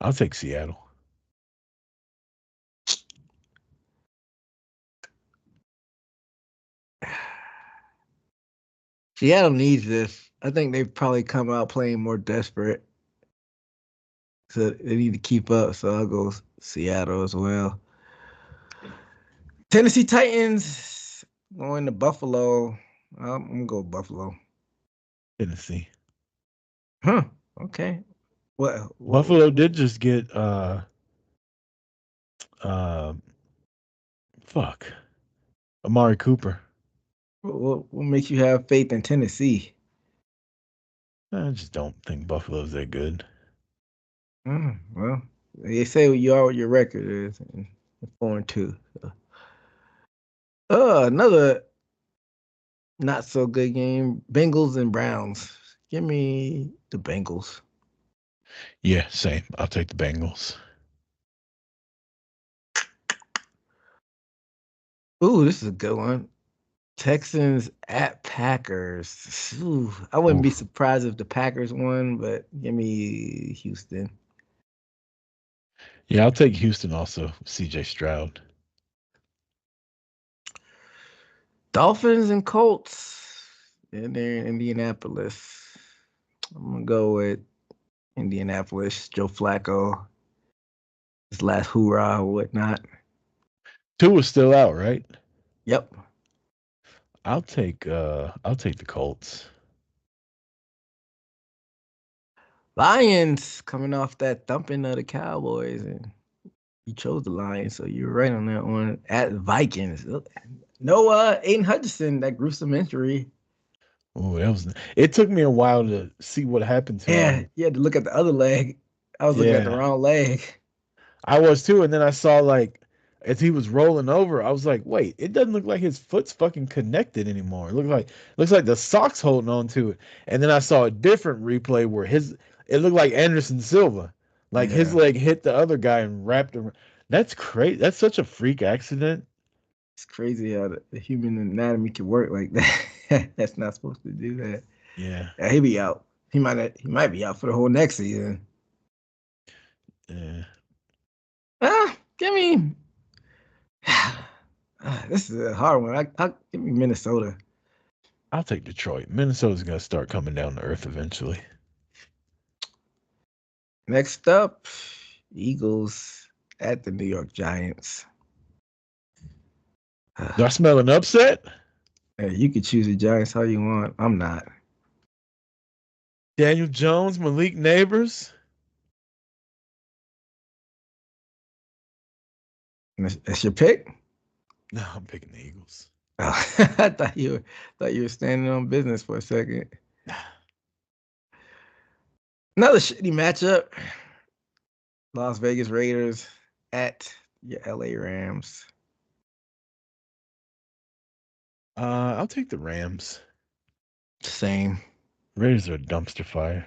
I'll take Seattle. Seattle needs this. I think they've probably come out playing more desperate. So they need to keep up. So I'll go Seattle as well. Tennessee Titans going to Buffalo. I'm going to go Buffalo. Tennessee. Huh. Okay. What? Buffalo did just get Amari Cooper. What makes you have faith in Tennessee? I just don't think Buffalo's that good. Well, they say you are what your record is, and 4-2. So. Another not so good game. Bengals and Browns. Give me the Bengals. Yeah, same. I'll take the Bengals. Ooh, this is a good one. Texans at Packers. Ooh, I wouldn't be surprised if the Packers won, but give me Houston. Yeah, I'll take Houston also. CJ Stroud. Dolphins and Colts. And they're in Indianapolis. I'm going to go with Indianapolis. Joe Flacco. His last hoorah or whatnot. Tua's still out, right? Yep. I'll take the Colts. Lions coming off that thumping of the Cowboys, and you chose the Lions, so you're right on that one. At Vikings, no, Aiden Hutchinson, that gruesome injury. Oh, that was. It took me a while to see what happened to Yeah, him. you had to look at the other leg. I was looking at the Yeah, wrong leg. I was too. And then I saw like as he was rolling over, I was like, wait, it doesn't look like his foot's fucking connected anymore. It looks like the sock's holding on to it. And then I saw a different replay where it looked like Anderson Silva, like his Yeah, leg hit the other guy and wrapped him. That's crazy. That's such a freak accident. it's crazy how the human anatomy can work like that. That's not supposed to do that. Yeah, Yeah, he'll be out. He might be out for the whole next season. yeah. Give me. This is a hard one. I give me Minnesota. I'll take Detroit. Minnesota's gonna start coming down to earth eventually. Next up, Eagles at the New York Giants. Do I smell an upset? Hey, you can choose the Giants how you want. I'm not. Daniel Jones, Malik Neighbors. That's your pick. No, I'm picking the Eagles. Oh, I thought you were standing on business for a second. Another shitty matchup. Las Vegas Raiders at your LA Rams. I'll take the Rams. Same. Raiders are a dumpster fire.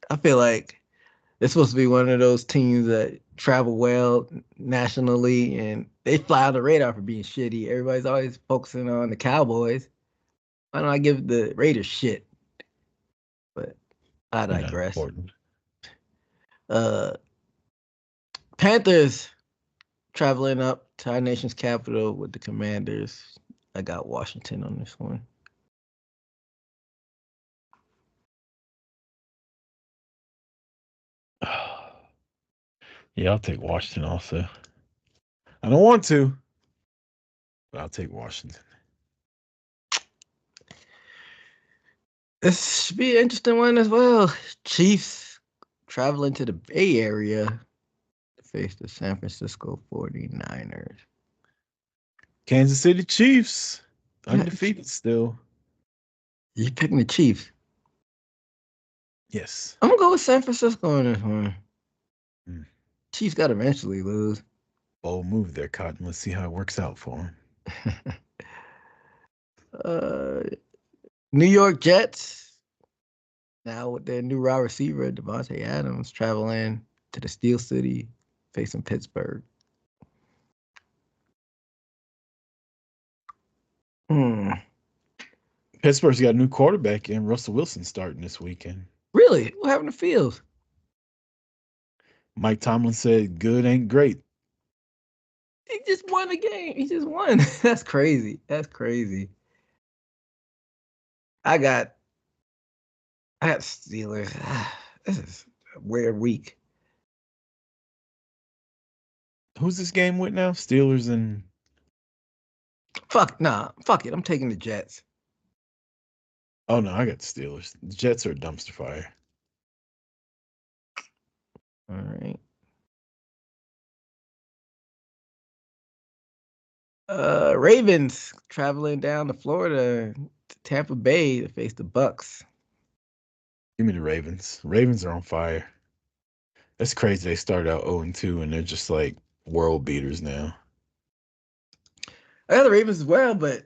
I feel like it's supposed to be one of those teams that travel well nationally and they fly on the radar for being shitty. Everybody's always focusing on the Cowboys. Why don't I give the Raiders shit? But I They're not digress. important. Uh Panthers traveling up to our nation's capital with the Commanders. I got Washington on this one. Yeah, I'll take Washington also. I don't want to, but I'll take Washington. This should be an interesting one as well. Chiefs traveling to the Bay Area to face the San Francisco 49ers. Kansas City Chiefs, Yeah, undefeated still. you picking the Chiefs. Yes. I'm gonna go with San Francisco on this one. Mm. Chiefs got to eventually lose. Bold move there, Cotton. Let's see how it works out for him. uh, New York Jets now with their new wide receiver Devontae Adams traveling to the Steel City facing Pittsburgh. Hmm. Pittsburgh's got a new quarterback in Russell Wilson starting this weekend. Really? What happened to Fields? Mike Tomlin said, "Good ain't great." He just won a game. He just won. That's crazy. That's crazy. I got I got Steelers. This is a weird week. Who's this game with now? Steelers and Fuck it. I'm taking the Jets. oh no, I got the Steelers. The Jets are a dumpster fire. All right. Ravens traveling down to Florida to Tampa Bay to face the Bucks. Give me the Ravens. Ravens are on fire. That's crazy. They started out 0-2 and they're just like world beaters now. I got the Ravens as well, but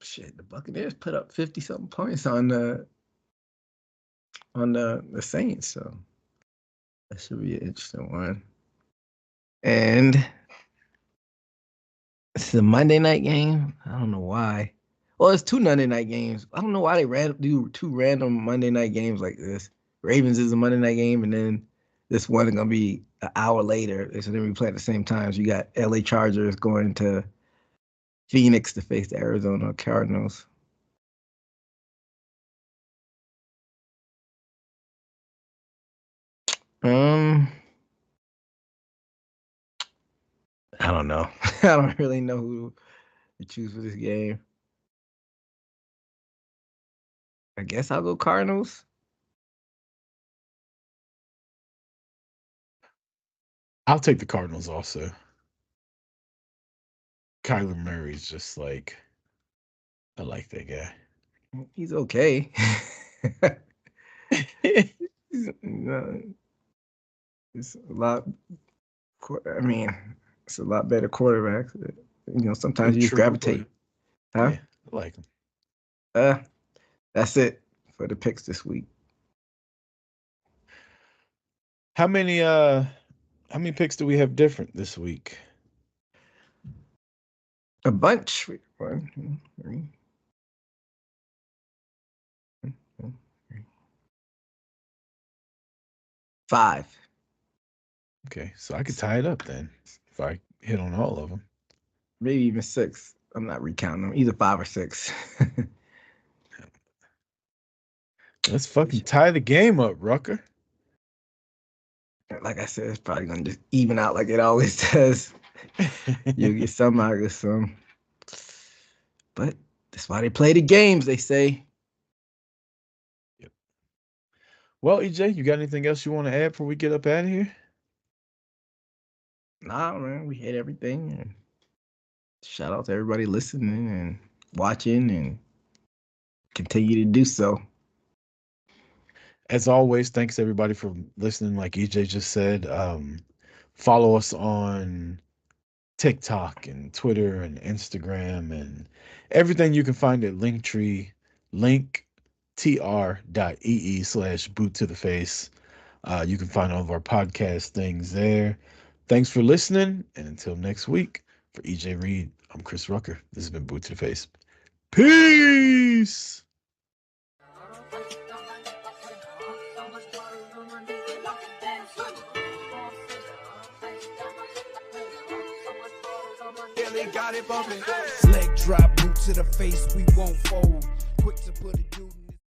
shit, the Buccaneers put up 50 something points on the Saints, so that should be an interesting one. And it's a Monday night game. I don't know why. Well, it's two Monday night games. I don't know why they do two random Monday night games like this. Ravens is a Monday night game, and then this one is gonna be an hour later. So then we play at the same time. So you got LA Chargers going to Phoenix to face the Arizona Cardinals. Um, I don't know. I don't really know who to choose for this game. I guess I'll go Cardinals. I'll take the Cardinals also. Kyler Murray's just like I like that guy. He's okay. It's a lot. I mean, it's a lot better quarterbacks. Sometimes you just gravitate. Huh? Yeah, I like him. That's it for the picks this week. How many picks do we have different this week? A bunch. 1, 2, 3. 5. Okay, so I could tie it up then if I hit on all of them. Maybe even 6. I'm not recounting them. Either 5 or 6. Let's fucking tie the game up, Rucker. Like I said, it's probably gonna just even out like it always does. You'll get some, I'll get some. But that's why they play the games, they say. Yep. Well, EJ, you got anything else you want to add before we get up out of here? Nah, man, we hit everything. And shout out to everybody listening and watching and continue to do so. As always, thanks everybody for listening. Like EJ just said, follow us on TikTok and Twitter and Instagram and everything you can find at Linktree, linktr.ee/boot to the face. You can find all of our podcast things there. Thanks for listening, and until next week, for EJ Reed, I'm Chris Rucker. This has been Boot to the Face. Peace! Got it bumping. Leg drop, boot to the face, we won't fold. Quick to put a dude.